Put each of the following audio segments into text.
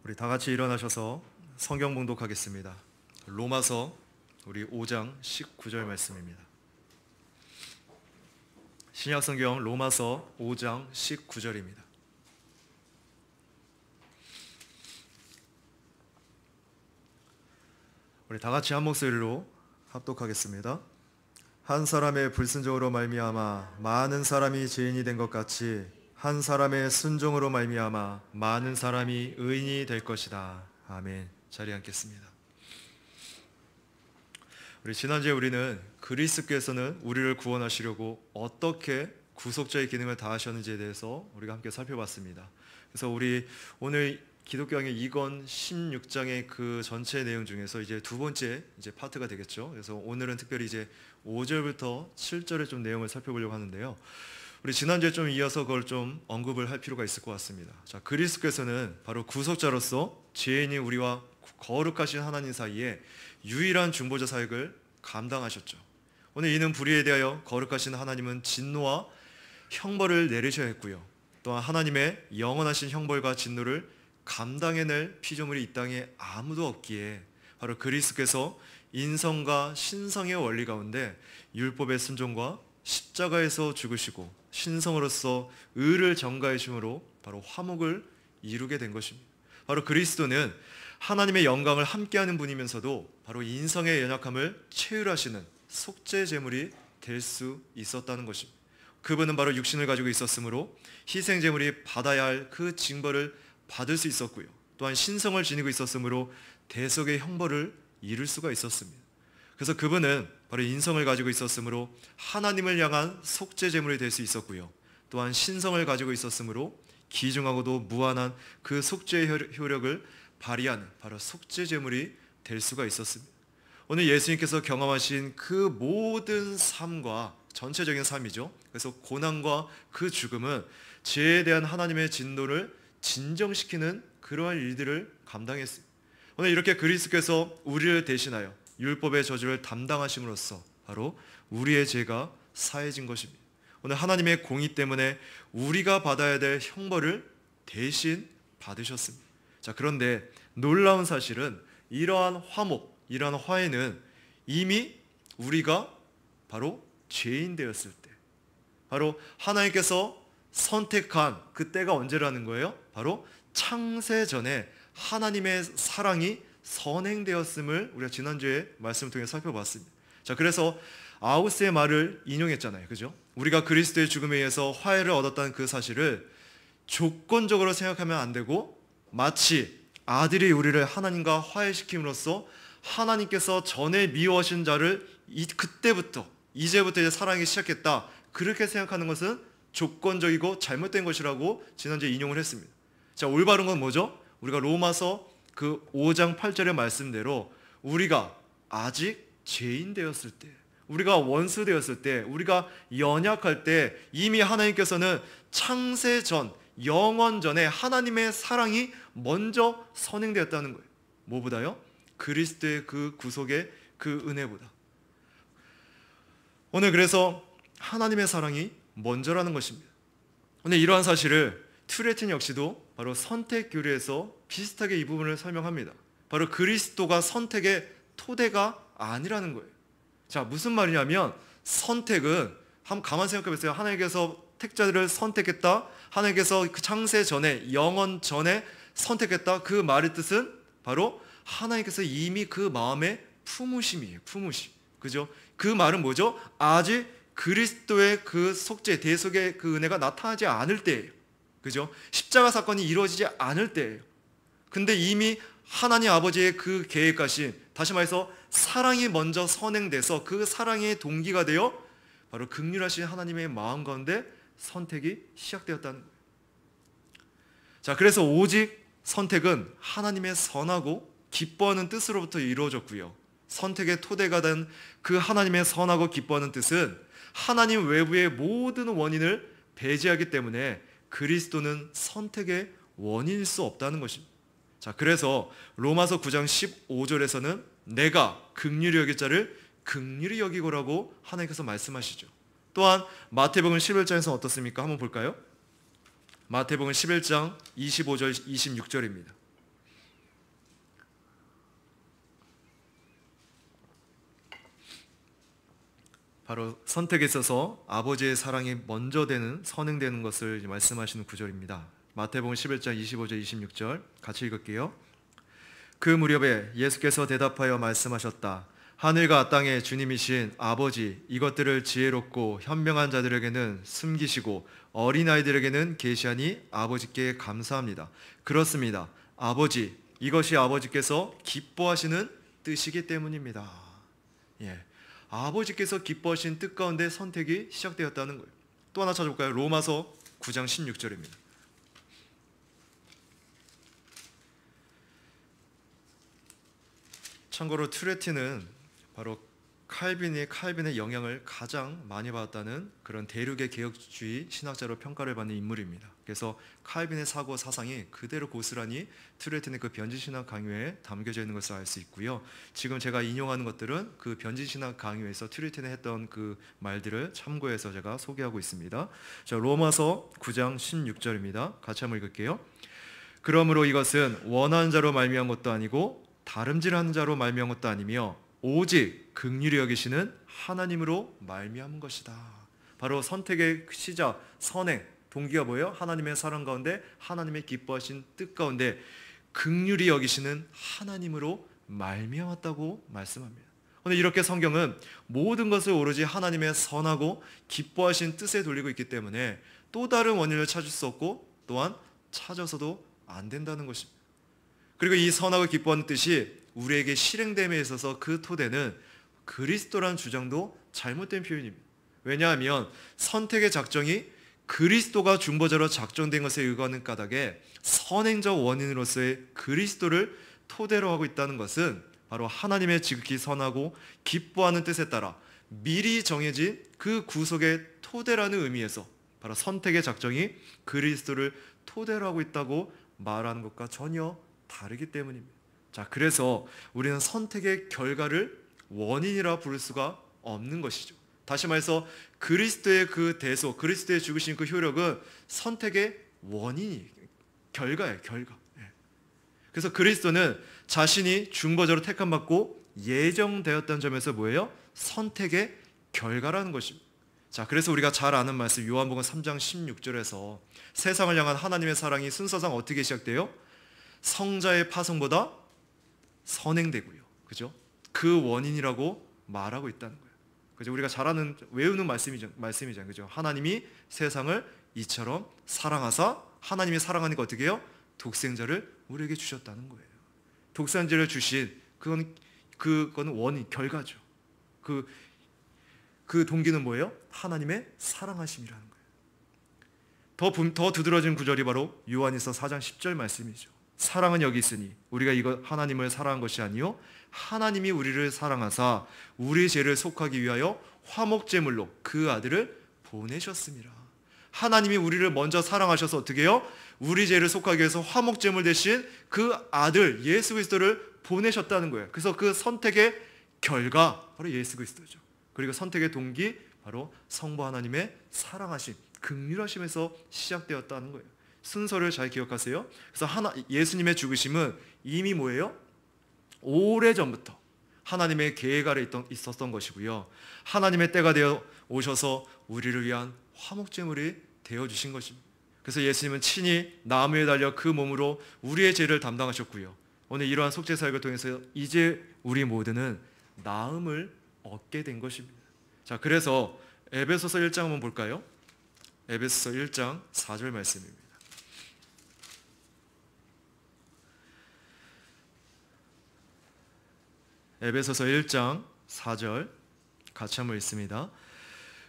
우리 다 같이 일어나셔서 성경 봉독하겠습니다. 로마서 우리 5장 19절 말씀입니다. 신약 성경 로마서 5장 19절입니다. 우리 다 같이 한 목소리로 합독하겠습니다. 한 사람의 불순종으로 말미암아 많은 사람이 죄인이 된 것 같이 한 사람의 순종으로 말미암아 많은 사람이 의인이 될 것이다. 아멘. 자리에 앉겠습니다. 우리 지난주에 우리는 그리스도께서는 우리를 구원하시려고 어떻게 구속자의 기능을 다하셨는지에 대해서 우리가 함께 살펴봤습니다. 그래서 우리 오늘 기독교양의 2권 16장의 그 전체 내용 중에서 이제 두 번째 파트가 되겠죠. 그래서 오늘은 특별히 이제 5절부터 7절의 좀 내용을 살펴보려고 하는데요. 우리 지난주에 좀 이어서 그걸 좀 언급을 할 필요가 있을 것 같습니다. 자, 그리스도께서는 바로 구속자로서 죄인인 우리와 거룩하신 하나님 사이에 유일한 중보자 사역을 감당하셨죠. 오늘 이는 불의에 대하여 거룩하신 하나님은 진노와 형벌을 내리셔야 했고요. 또한 하나님의 영원하신 형벌과 진노를 감당해낼 피조물이 이 땅에 아무도 없기에 바로 그리스도께서 인성과 신성의 원리 가운데 율법의 순종과 십자가에서 죽으시고 신성으로서 의를 전가하심으로 바로 화목을 이루게 된 것입니다. 바로 그리스도는 하나님의 영광을 함께하는 분이면서도 바로 인성의 연약함을 체휼하시는 속죄 제물이 될 수 있었다는 것입니다. 그분은 바로 육신을 가지고 있었으므로 희생 제물이 받아야 할 그 징벌을 받을 수 있었고요. 또한 신성을 지니고 있었으므로 대속의 형벌을 이룰 수가 있었습니다. 그래서 그분은 바로 인성을 가지고 있었으므로 하나님을 향한 속죄 제물이 될 수 있었고요. 또한 신성을 가지고 있었으므로 기중하고도 무한한 그 속죄의 효력을 발휘하는 바로 속죄 제물이 될 수가 있었습니다. 오늘 예수님께서 경험하신 그 모든 삶과 전체적인 삶이죠. 그래서 고난과 그 죽음은 죄에 대한 하나님의 진노를 진정시키는 그러한 일들을 감당했습니다. 오늘 이렇게 그리스도께서 우리를 대신하여 율법의 저주를 담당하심으로써 바로 우리의 죄가 사해진 것입니다. 오늘 하나님의 공의 때문에 우리가 받아야 될 형벌을 대신 받으셨습니다. 자, 그런데 놀라운 사실은 이러한 화목, 이러한 화해는 이미 우리가 바로 죄인 되었을 때, 바로 하나님께서 선택한 그때가 언제라는 거예요? 바로 창세 전에 하나님의 사랑이 선행되었음을 우리가 지난주에 말씀을 통해 살펴봤습니다. 자, 그래서 아우스의 말을 인용했잖아요. 그죠? 우리가 그리스도의 죽음에 의해서 화해를 얻었다는 그 사실을 조건적으로 생각하면 안 되고 마치 아들이 우리를 하나님과 화해시킴으로써 하나님께서 전에 미워하신 자를 그때부터 이제부터 이제 사랑하기 시작했다, 그렇게 생각하는 것은 조건적이고 잘못된 것이라고 지난주에 인용을 했습니다. 자, 올바른 건 뭐죠? 우리가 로마서 그 5장 8절의 말씀대로 우리가 아직 죄인 되었을 때, 우리가 원수 되었을 때, 우리가 연약할 때 이미 하나님께서는 창세 전, 영원 전에 하나님의 사랑이 먼저 선행되었다는 거예요. 뭐보다요? 그리스도의 그 구속의 그 은혜보다. 오늘 그래서 하나님의 사랑이 먼저라는 것입니다. 오늘 이러한 사실을 튜레틴 역시도 바로 선택 교리에서 비슷하게 이 부분을 설명합니다. 바로 그리스도가 선택의 토대가 아니라는 거예요. 자, 무슨 말이냐면 선택은 한번 가만 생각해 보세요. 하나님께서 택자들을 선택했다, 하나님께서 그 창세 전에, 영원 전에 선택했다, 그 말의 뜻은 바로 하나님께서 이미 그 마음에 품으심이에요. 품으심. 그죠? 그 말은 뭐죠? 아직 그리스도의 그 속죄, 대속의 그 은혜가 나타나지 않을 때예요. 그죠? 십자가 사건이 이루어지지 않을 때예요. 근데 이미 하나님 아버지의 그 계획하신, 다시 말해서 사랑이 먼저 선행돼서 그 사랑의 동기가 되어 바로 긍휼하신 하나님의 마음 가운데 선택이 시작되었다는 거예요. 자, 그래서 오직 선택은 하나님의 선하고 기뻐하는 뜻으로부터 이루어졌고요. 선택의 토대가 된 그 하나님의 선하고 기뻐하는 뜻은 하나님 외부의 모든 원인을 배제하기 때문에 그리스도는 선택의 원인일 수 없다는 것입니다. 자, 그래서 로마서 9장 15절에서는 내가 긍휼히 여길 자를 긍휼히 여기고라고 하나님께서 말씀하시죠. 또한 마태복음 11장에서는 어떻습니까? 한번 볼까요? 마태복음 11장 25절 26절입니다. 바로 선택에 있어서 아버지의 사랑이 먼저 선행되는 것을 말씀하시는 구절입니다. 마태복음 11장 25절 26절 같이 읽을게요. 그 무렵에 예수께서 대답하여 말씀하셨다. 하늘과 땅의 주님이신 아버지, 이것들을 지혜롭고 현명한 자들에게는 숨기시고 어린아이들에게는 계시하니 아버지께 감사합니다. 그렇습니다. 아버지, 이것이 아버지께서 기뻐하시는 뜻이기 때문입니다. 예, 아버지께서 기뻐하신 뜻 가운데 선택이 시작되었다는 거예요. 또 하나 찾아볼까요? 로마서 9장 16절입니다. 참고로 트레티는 바로 칼빈의 영향을 가장 많이 받았다는 그런 대륙의 개혁주의 신학자로 평가를 받는 인물입니다. 그래서 칼빈의 사고 사상이 그대로 고스란히 트레티의 그 변진신학 강요에 담겨져 있는 것을 알 수 있고요. 지금 제가 인용하는 것들은 그 변진신학 강요에서 트레티는 했던 그 말들을 참고해서 제가 소개하고 있습니다. 자, 로마서 9장 16절입니다. 같이 한번 읽을게요. 그러므로 이것은 원하는 자로 말미암은 것도 아니고 다름질하는 자로 말미암은 것도 아니며 오직 긍휼히 여기시는 하나님으로 말미암은 것이다. 바로 선택의 시작, 선행, 동기가 뭐예요? 하나님의 사랑 가운데 하나님의 기뻐하신 뜻 가운데 긍휼히 여기시는 하나님으로 말미암았다고 말씀합니다. 오늘 이렇게 성경은 모든 것을 오로지 하나님의 선하고 기뻐하신 뜻에 돌리고 있기 때문에 또 다른 원인을 찾을 수 없고 또한 찾아서도 안 된다는 것입니다. 그리고 이 선하고 기뻐하는 뜻이 우리에게 실행됨에 있어서 그 토대는 그리스도라는 주장도 잘못된 표현입니다. 왜냐하면 선택의 작정이 그리스도가 중보자로 작정된 것에 의거하는 까닭에 선행적 원인으로서의 그리스도를 토대로 하고 있다는 것은 바로 하나님의 지극히 선하고 기뻐하는 뜻에 따라 미리 정해진 그 구속의 토대라는 의미에서 바로 선택의 작정이 그리스도를 토대로 하고 있다고 말하는 것과 전혀 다르기 때문입니다. 자, 그래서 우리는 선택의 결과를 원인이라 부를 수가 없는 것이죠. 다시 말해서 그리스도의 그 대소, 그리스도의 죽으신 그 효력은 선택의 원인이 결과예요, 결과. 그래서 그리스도는 자신이 중보자로 택함받고 예정되었다는 점에서 뭐예요? 선택의 결과라는 것입니다. 자, 그래서 우리가 잘 아는 말씀 요한복음 3장 16절에서 세상을 향한 하나님의 사랑이 순서상 어떻게 시작돼요? 성자의 파송보다 선행되고요. 그죠? 그 원인이라고 말하고 있다는 거예요. 그죠? 우리가 잘 아는 외우는 말씀이잖아요. 그죠? 하나님이 세상을 이처럼 사랑하사 하나님이 사랑하니까 어떻게 해요? 독생자를 우리에게 주셨다는 거예요. 독생자를 주신 그거는 원인, 결과죠. 그 동기는 뭐예요? 하나님의 사랑하심이라는 거예요. 더 두드러진 구절이 바로 요한일서 4장 10절 말씀이죠. 사랑은 여기 있으니 우리가 이거 하나님을 사랑한 것이 아니요 하나님이 우리를 사랑하사 우리 죄를 속하기 위하여 화목제물로 그 아들을 보내셨습니다. 하나님이 우리를 먼저 사랑하셔서 어떻게 해요? 우리 죄를 속하기 위해서 화목제물 대신 그 아들 예수 그리스도를 보내셨다는 거예요. 그래서 그 선택의 결과 바로 예수 그리스도죠. 그리고 선택의 동기 바로 성부 하나님의 사랑하심, 긍휼하심에서 시작되었다는 거예요. 순서를 잘 기억하세요. 그래서 예수님의 죽으심은 이미 뭐예요? 오래전부터 하나님의 계획 아래 있었던 것이고요. 하나님의 때가 되어 오셔서 우리를 위한 화목제물이 되어주신 것입니다. 그래서 예수님은 친히 나무에 달려 그 몸으로 우리의 죄를 담당하셨고요. 오늘 이러한 속죄 사역을 통해서 이제 우리 모두는 나음을 얻게 된 것입니다. 자, 그래서 에베소서 1장 한번 볼까요? 에베소서 1장 4절 말씀입니다. 에베소서 1장 4절 같이 한번 읽습니다.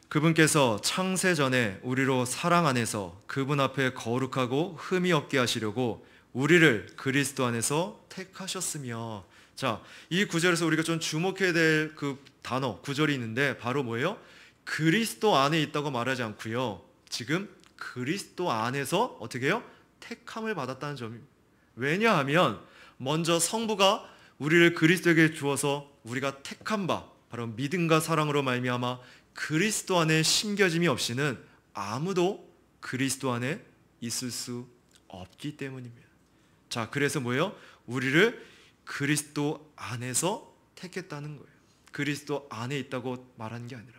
그분께서 창세 전에 우리로 사랑 안에서 그분 앞에 거룩하고 흠이 없게 하시려고 우리를 그리스도 안에서 택하셨으며. 자, 이 구절에서 우리가 좀 주목해야 될 그 단어, 구절이 있는데 바로 뭐예요? 그리스도 안에 있다고 말하지 않고요. 지금 그리스도 안에서 어떻게 해요? 택함을 받았다는 점입니다. 왜냐하면 먼저 성부가 우리를 그리스도에게 주어서 우리가 택한 바 바로 믿음과 사랑으로 말미암아 그리스도 안에 심겨짐이 없이는 아무도 그리스도 안에 있을 수 없기 때문입니다. 자, 그래서 뭐예요? 우리를 그리스도 안에서 택했다는 거예요. 그리스도 안에 있다고 말하는 게 아니라.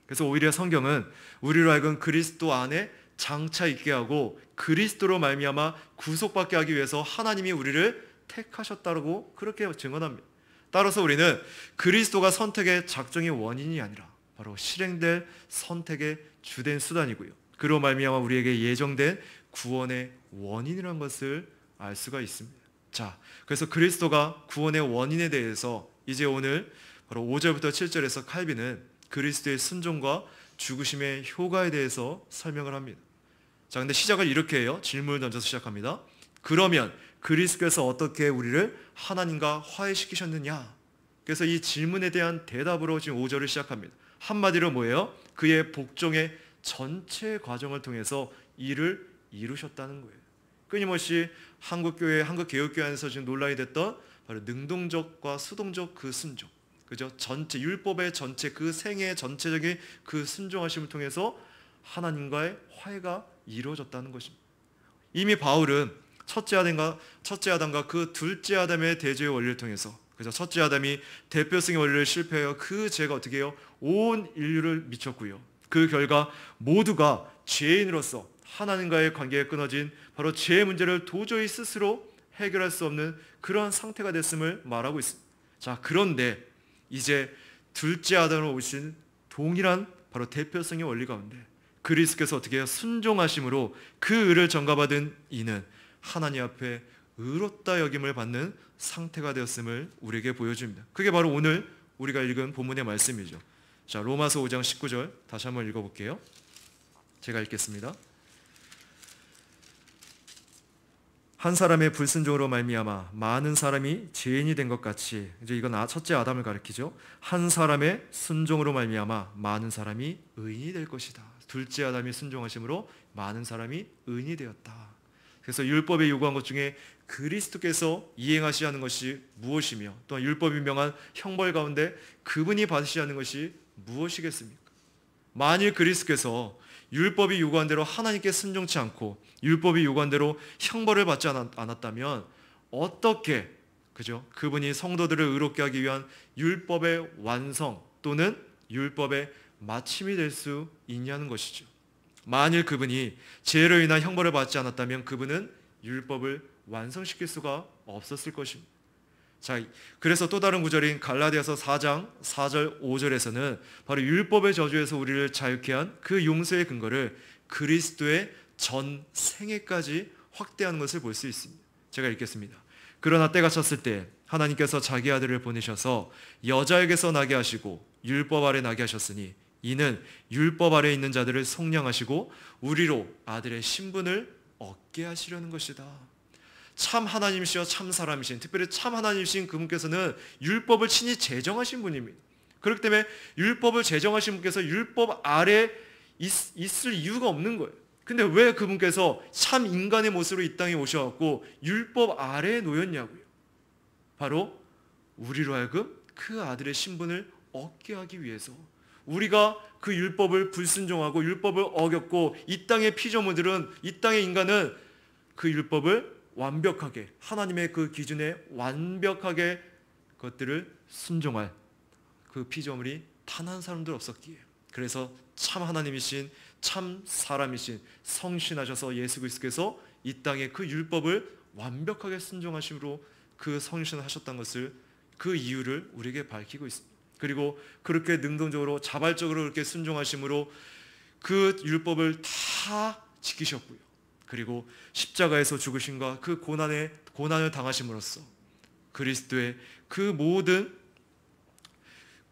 그래서 오히려 성경은 우리로 하여금 그리스도 안에 장차 있게 하고 그리스도로 말미암아 구속받게 하기 위해서 하나님이 우리를 택하셨다고 그렇게 증언합니다. 따라서 우리는 그리스도가 선택의 작정의 원인이 아니라 바로 실행될 선택의 주된 수단이고요. 그로 말미암아 우리에게 예정된 구원의 원인이라는 것을 알 수가 있습니다. 자, 그래서 그리스도가 구원의 원인에 대해서 이제 오늘 바로 5절부터 7절에서 칼빈은 그리스도의 순종과 죽으심의 효과에 대해서 설명을 합니다. 자, 근데 시작을 이렇게 해요. 질문을 던져서 시작합니다. 그러면 그리스도께서 어떻게 우리를 하나님과 화해시키셨느냐? 그래서 이 질문에 대한 대답으로 지금 5절을 시작합니다. 한마디로 뭐예요? 그의 복종의 전체 과정을 통해서 이를 이루셨다는 거예요. 끊임없이 한국교회, 한국개혁교회 안에서 지금 논란이 됐던 바로 능동적과 수동적 그 순종, 그죠? 전체 율법의 전체 그 생애의 전체적인 그 순종하심을 통해서 하나님과의 화해가 이루어졌다는 것입니다. 이미 바울은 첫째 아담과 그 둘째 아담의 대조의 원리를 통해서, 그죠? 첫째 아담이 대표성의 원리를 실패하여 그 죄가 어떻게 해요? 온 인류를 미쳤고요. 그 결과 모두가 죄인으로서 하나님과의 관계가 끊어진 바로 죄의 문제를 도저히 스스로 해결할 수 없는 그러한 상태가 됐음을 말하고 있습니다. 자, 그런데 이제 둘째 아담으로 오신 동일한 바로 대표성의 원리 가운데 그리스도께서 어떻게 해요? 순종하심으로 그 의를 전가받은 이는 하나님 앞에 의롭다 여김을 받는 상태가 되었음을 우리에게 보여줍니다. 그게 바로 오늘 우리가 읽은 본문의 말씀이죠. 자, 로마서 5장 19절 다시 한번 읽어볼게요. 제가 읽겠습니다. 한 사람의 불순종으로 말미암아 많은 사람이 죄인이 된 것 같이, 이제 이건 첫째 아담을 가리키죠. 한 사람의 순종으로 말미암아 많은 사람이 의인이 될 것이다. 둘째 아담이 순종하심으로 많은 사람이 의인이 되었다. 그래서 율법에 요구한 것 중에 그리스도께서 이행하셔야 하는 것이 무엇이며, 또한 율법이 명한 형벌 가운데 그분이 받으셔야 하는 것이 무엇이겠습니까? 만일 그리스도께서 율법이 요구한 대로 하나님께 순종치 않고 율법이 요구한 대로 형벌을 받지 않았다면 어떻게, 그죠? 그분이 성도들을 의롭게 하기 위한 율법의 완성 또는 율법의 마침이 될 수 있냐는 것이죠. 만일 그분이 죄로 인한 형벌을 받지 않았다면 그분은 율법을 완성시킬 수가 없었을 것입니다. 자, 그래서 또 다른 구절인 갈라디아서 4장 4절 5절에서는 바로 율법의 저주에서 우리를 자유케 한 그 용서의 근거를 그리스도의 전 생애까지 확대하는 것을 볼 수 있습니다. 제가 읽겠습니다. 그러나 때가 찼을 때 하나님께서 자기 아들을 보내셔서 여자에게서 나게 하시고 율법 아래 나게 하셨으니 이는 율법 아래 있는 자들을 속량하시고 우리로 아들의 신분을 얻게 하시려는 것이다. 참 하나님이시여 참 사람이신, 특별히 참 하나님이신 그분께서는 율법을 친히 제정하신 분입니다. 그렇기 때문에 율법을 제정하신 분께서 율법 아래 있을 이유가 없는 거예요. 근데 왜 그분께서 참 인간의 모습으로 이 땅에 오셔갖고 율법 아래에 놓였냐고요. 바로 우리로 하여금 그 아들의 신분을 얻게 하기 위해서, 우리가 그 율법을 불순종하고 율법을 어겼고 이 땅의 피조물들은, 이 땅의 인간은 그 율법을 완벽하게, 하나님의 그 기준에 완벽하게 것들을 순종할 그 피조물이 단 한 사람도 없었기에, 그래서 참 하나님이신 참 사람이신 성신하셔서 예수 그리스도께서 이 땅에 그 율법을 완벽하게 순종하심으로 그 성신하셨다는 것을, 그 이유를 우리에게 밝히고 있습니다. 그리고 그렇게 능동적으로 자발적으로 그렇게 순종하심으로 그 율법을 다 지키셨고요. 그리고 십자가에서 죽으심과 그 고난을 당하심으로써 그리스도의 그 모든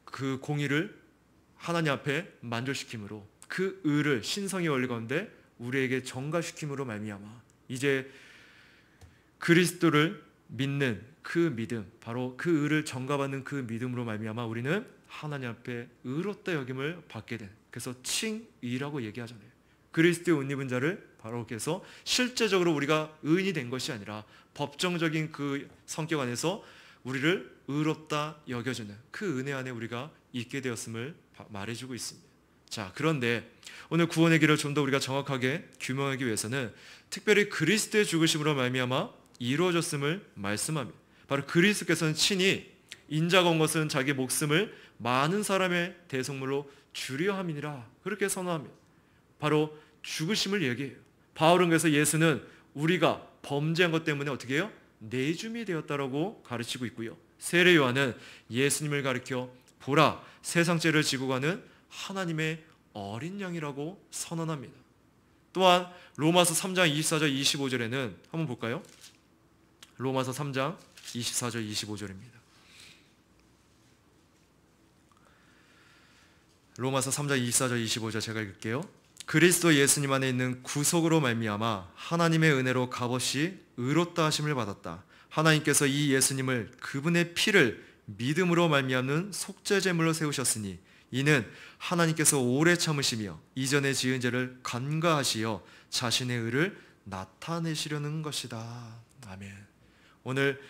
그 공의를 하나님 앞에 만족시킴으로 그 의를 신성의 원리 가운데 우리에게 전가시킴으로 말미암아 이제 그리스도를 믿는 그 믿음, 바로 그 의를 전가받는 그 믿음으로 말미암아 우리는 하나님 앞에 의롭다 여김을 받게 된, 그래서 칭의라고 얘기하잖아요. 그리스도의 옷 입은 자를 바로 그렇게 해서 실제적으로 우리가 의인이 된 것이 아니라 법정적인 그 성격 안에서 우리를 의롭다 여겨주는 그 은혜 안에 우리가 있게 되었음을 말해주고 있습니다. 자, 그런데 오늘 구원의 길을 좀 더 우리가 정확하게 규명하기 위해서는 특별히 그리스도의 죽으심으로 말미암아 이루어졌음을 말씀합니다. 바로 그리스도께서는 친히 인자가 온 것은 자기 목숨을 많은 사람의 대속물로 주려 함이니라. 그렇게 선언합니다. 바로 죽으심을 얘기해요. 바울은 그래서 예수는 우리가 범죄한 것 때문에 어떻게 해요? 내줌이 되었다라고 가르치고 있고요. 세례 요한은 예수님을 가리켜 보라, 세상 죄를 지고 가는 하나님의 어린 양이라고 선언합니다. 또한 로마서 3장 24절 25절에는 한번 볼까요? 로마서 3장 24절 25절입니다. 로마서 3장 24절 25절 제가 읽을게요. 그리스도 예수님 안에 있는 구속으로 말미암아 하나님의 은혜로 값없이 의롭다 하심을 받았다. 하나님께서 이 예수님을 그분의 피를 믿음으로 말미암는 속죄제물로 세우셨으니 이는 하나님께서 오래 참으시며 이전에 지은 죄를 간과하시어 자신의 의를 나타내시려는 것이다. 아멘. 오늘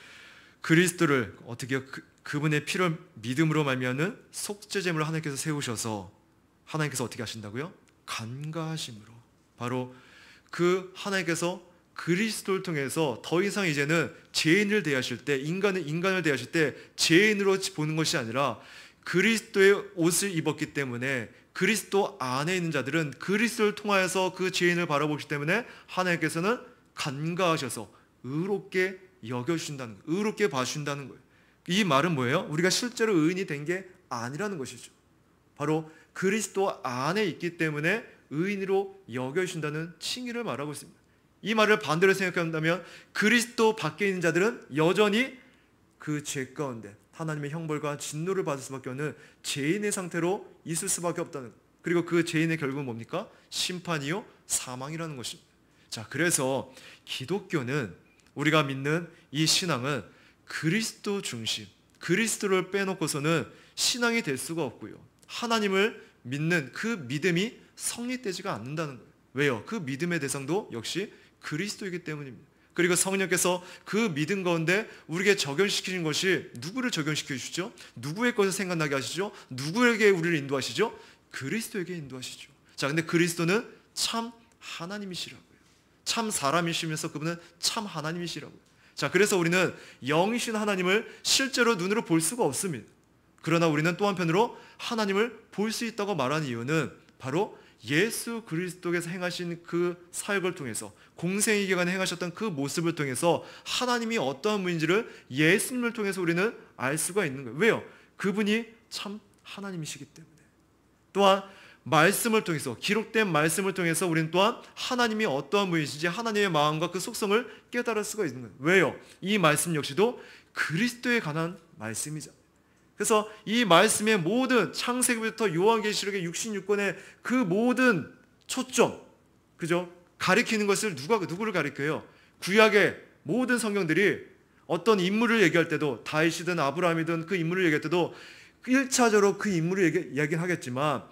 그리스도를 어떻게 그분의 피를 믿음으로 말미암는 속죄제물로 하나님께서 세우셔서 하나님께서 어떻게 하신다고요? 간과하심으로. 바로 그 하나님께서 그리스도를 통해서 더 이상 이제는 죄인을 대하실 때, 인간을 대하실 때 죄인으로 보는 것이 아니라 그리스도의 옷을 입었기 때문에 그리스도 안에 있는 자들은 그리스도를 통하여서 그 죄인을 바라보시기 때문에 하나님께서는 간과하셔서 의롭게 여겨주신다는 거예요. 의롭게 봐주신다는 거예요. 이 말은 뭐예요? 우리가 실제로 의인이 된 게 아니라는 것이죠. 바로 그리스도 안에 있기 때문에 의인으로 여겨주신다는 칭의를 말하고 있습니다. 이 말을 반대로 생각한다면 그리스도 밖에 있는 자들은 여전히 그 죄 가운데 하나님의 형벌과 진노를 받을 수밖에 없는 죄인의 상태로 있을 수밖에 없다는 것. 그리고 그 죄인의 결국은 뭡니까? 심판이요 사망이라는 것입니다. 자, 그래서 기독교는, 우리가 믿는 이 신앙은 그리스도 중심, 그리스도를 빼놓고서는 신앙이 될 수가 없고요. 하나님을 믿는 그 믿음이 성립되지가 않는다는 거예요. 왜요? 그 믿음의 대상도 역시 그리스도이기 때문입니다. 그리고 성령께서 그 믿음 가운데 우리에게 적용시키는 것이 누구를 적용시켜 주시죠? 누구의 것을 생각나게 하시죠? 누구에게 우리를 인도하시죠? 그리스도에게 인도하시죠. 자, 근데 그리스도는 참 하나님이시라고요. 참 사람이시면서 그분은 참 하나님이시라고요. 자, 그래서 우리는 영이신 하나님을 실제로 눈으로 볼 수가 없습니다. 그러나 우리는 또 한편으로 하나님을 볼 수 있다고 말하는 이유는 바로 예수 그리스도께서 행하신 그 사역을 통해서, 공생의 기간에 행하셨던 그 모습을 통해서 하나님이 어떠한 분인지를 예수님을 통해서 우리는 알 수가 있는 거예요. 왜요? 그분이 참 하나님이시기 때문에. 또한 말씀을 통해서, 기록된 말씀을 통해서 우리는 또한 하나님이 어떠한 분이신지 하나님의 마음과 그 속성을 깨달을 수가 있는 거예요. 왜요? 이 말씀 역시도 그리스도에 관한 말씀이잖아요. 그래서 이 말씀의 모든 창세기부터 요한계시록의 66권의 그 모든 초점, 그죠? 가리키는 것을 누구를 가리켜요? 구약의 모든 성경들이 어떤 인물을 얘기할 때도, 다윗이든 아브라함이든 그 인물을 얘기할 때도 1차적으로 그 인물을 얘기하겠지만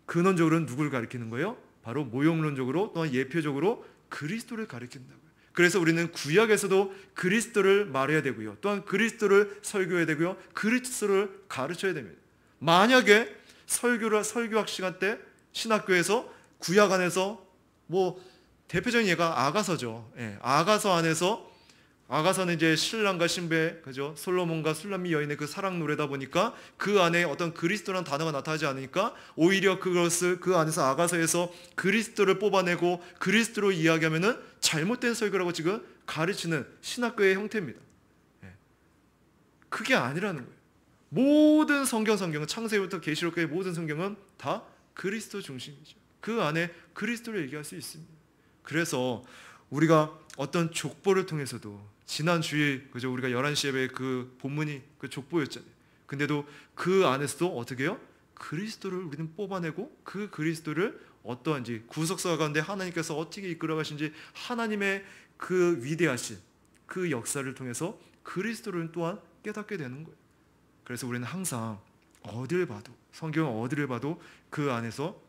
근원적으로는 누구를 가리키는 거예요? 바로 모형론적으로 또한 예표적으로 그리스도를 가리킨다고요. 그래서 우리는 구약에서도 그리스도를 말해야 되고요. 또한 그리스도를 설교해야 되고요. 그리스도를 가르쳐야 됩니다. 만약에 설교학 시간 때 신학교에서 구약 안에서 대표적인 예가 아가서죠. 예, 아가서 안에서, 아가서는 이제 신랑과 신부의, 그죠? 솔로몬과 술람미 여인의 그 사랑 노래다 보니까 그 안에 어떤 그리스도라는 단어가 나타나지 않으니까 오히려 그것을 그 안에서 아가서에서 그리스도를 뽑아내고 그리스도로 이야기하면은 잘못된 설교라고 지금 가르치는 신학교의 형태입니다. 예. 그게 아니라는 거예요. 모든 성경은 창세기부터 계시록까지 모든 성경은 다 그리스도 중심이죠. 그 안에 그리스도를 얘기할 수 있습니다. 그래서 우리가 어떤 족보를 통해서도, 지난 주일 그죠, 우리가 11시 예배 그 본문이 그 족보였잖아요. 근데도 그 안에서도 어떻게 해요? 그리스도를 우리는 뽑아내고 그 그리스도를 어떠한지, 구속사 가운데 하나님께서 어떻게 이끌어가신지, 하나님의 그 위대하신 그 역사를 통해서 그리스도를 또한 깨닫게 되는 거예요. 그래서 우리는 항상 어디를 봐도, 성경 어디를 봐도 그 안에서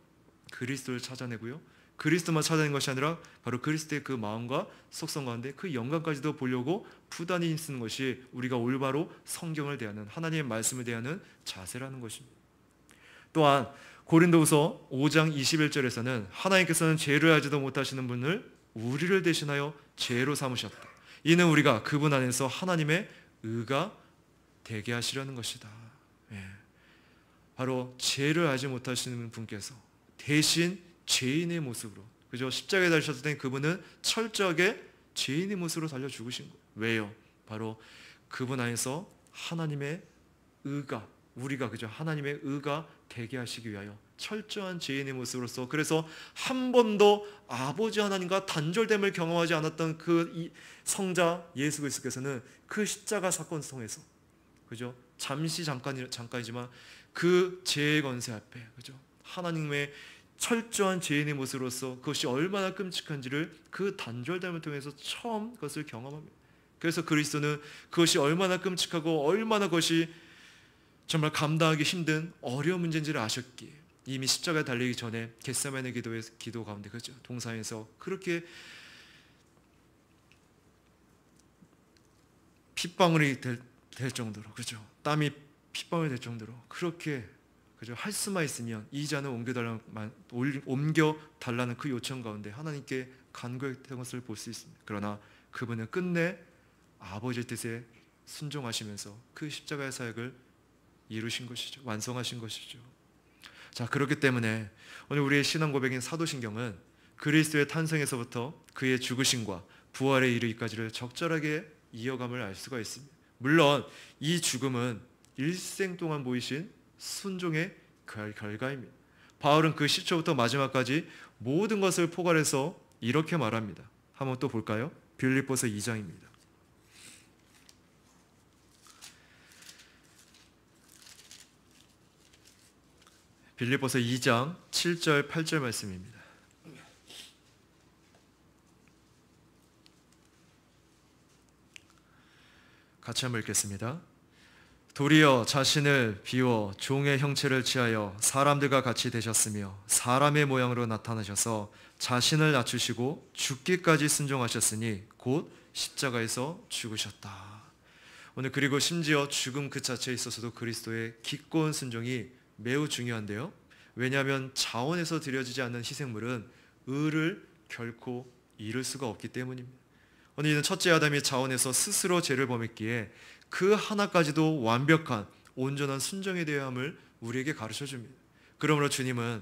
그리스도를 찾아내고요, 그리스도만 찾아낸 것이 아니라 바로 그리스도의 그 마음과 속성 가운데 그 영광까지도 보려고 부단히 힘쓰는 것이 우리가 올바로 성경을 대하는, 하나님의 말씀을 대하는 자세라는 것입니다. 또한 고린도후서 5장 21절에서는 하나님께서는 죄를 하지도 못하시는 분을 우리를 대신하여 죄로 삼으셨다. 이는 우리가 그분 안에서 하나님의 의가 되게 하시려는 것이다. 예. 바로 죄를 알지 못하시는 분께서 대신 죄인의 모습으로, 그죠? 십자가에 달리셨을 때 그분은 철저하게 죄인의 모습으로 달려 죽으신 거예요. 왜요? 바로 그분 안에서 하나님의 의가, 우리가, 그죠? 하나님의 의가 되게 하시기 위하여 철저한 죄인의 모습으로서, 그래서 한 번도 아버지 하나님과 단절됨을 경험하지 않았던 그 성자 예수 그리스도께서는 그 십자가 사건 통해서, 그죠? 잠깐이지만 그 죄의 권세 앞에, 그죠? 하나님의 철저한 죄인의 모습으로서 그것이 얼마나 끔찍한지를 그 단절됨을 통해서 처음 그것을 경험합니다. 그래서 그리스도는 그것이 얼마나 끔찍하고 얼마나 그것이 정말 감당하기 힘든 어려운 문제인지를 아셨기에 이미 십자가에 달리기 전에 겟세마네 기도 가운데, 그죠? 동산에서 그렇게 핏방울이 될 정도로, 그죠? 땀이 핏방울이 될 정도로 그렇게, 그죠? 할 수만 있으면 이 잔을 옮겨달라는 그 요청 가운데 하나님께 간구했던 것을 볼 수 있습니다. 그러나 그분은 끝내 아버지의 뜻에 순종하시면서 그 십자가의 사역을 이루신 것이죠. 완성하신 것이죠. 자, 그렇기 때문에 오늘 우리의 신앙 고백인 사도신경은 그리스도의 탄생에서부터 그의 죽으심과 부활에 이르기까지를 적절하게 이어감을 알 수가 있습니다. 물론 이 죽음은 일생 동안 보이신 순종의 결과입니다. 바울은 그 시초부터 마지막까지 모든 것을 포괄해서 이렇게 말합니다. 한번 또 볼까요? 빌립보서 2장입니다. 빌립보서 2장 7절 8절 말씀입니다. 같이 한번 읽겠습니다. 도리어 자신을 비워 종의 형체를 취하여 사람들과 같이 되셨으며 사람의 모양으로 나타나셔서 자신을 낮추시고 죽기까지 순종하셨으니 곧 십자가에서 죽으셨다. 오늘 그리고 심지어 죽음 그 자체에 있어서도 그리스도의 기꺼운 순종이 매우 중요한데요. 왜냐하면 자원에서 드려지지 않는 희생물은 의를 결코 이룰 수가 없기 때문입니다. 오늘 이는 첫째 아담이 자원에서 스스로 죄를 범했기에 그 하나까지도 완벽한 온전한 순종에 대한 함을 우리에게 가르쳐줍니다. 그러므로 주님은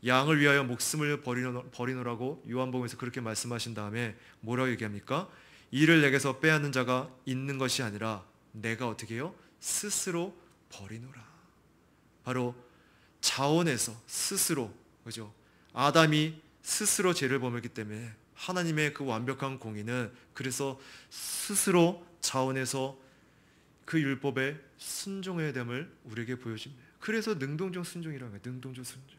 양을 위하여 목숨을 버리노라고 요한복음에서 그렇게 말씀하신 다음에 뭐라고 얘기합니까? 이를 내게서 빼앗는 자가 있는 것이 아니라 내가 어떻게 해요? 스스로 버리노라. 바로 자원에서 스스로, 그죠? 아담이 스스로 죄를 범했기 때문에 하나님의 그 완벽한 공의는 그래서 스스로 자원에서 그 율법에 순종해야 됨을 우리에게 보여줍니다. 그래서 능동적 순종이라는 거예요. 능동적 순종.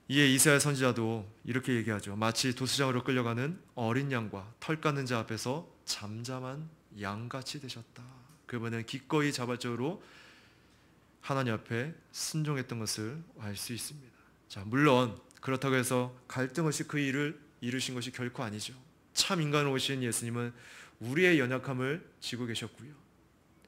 이에 이사야 선지자도 이렇게 얘기하죠. 마치 도수장으로 끌려가는 어린 양과 털 깎는 자 앞에서 잠잠한 양같이 되셨다. 그분은 기꺼이 자발적으로 하나님 앞에 순종했던 것을 알 수 있습니다. 자, 물론 그렇다고 해서 갈등 없이 그 일을 이루신 것이 결코 아니죠. 참 인간으로 오신 예수님은 우리의 연약함을 지고 계셨고요.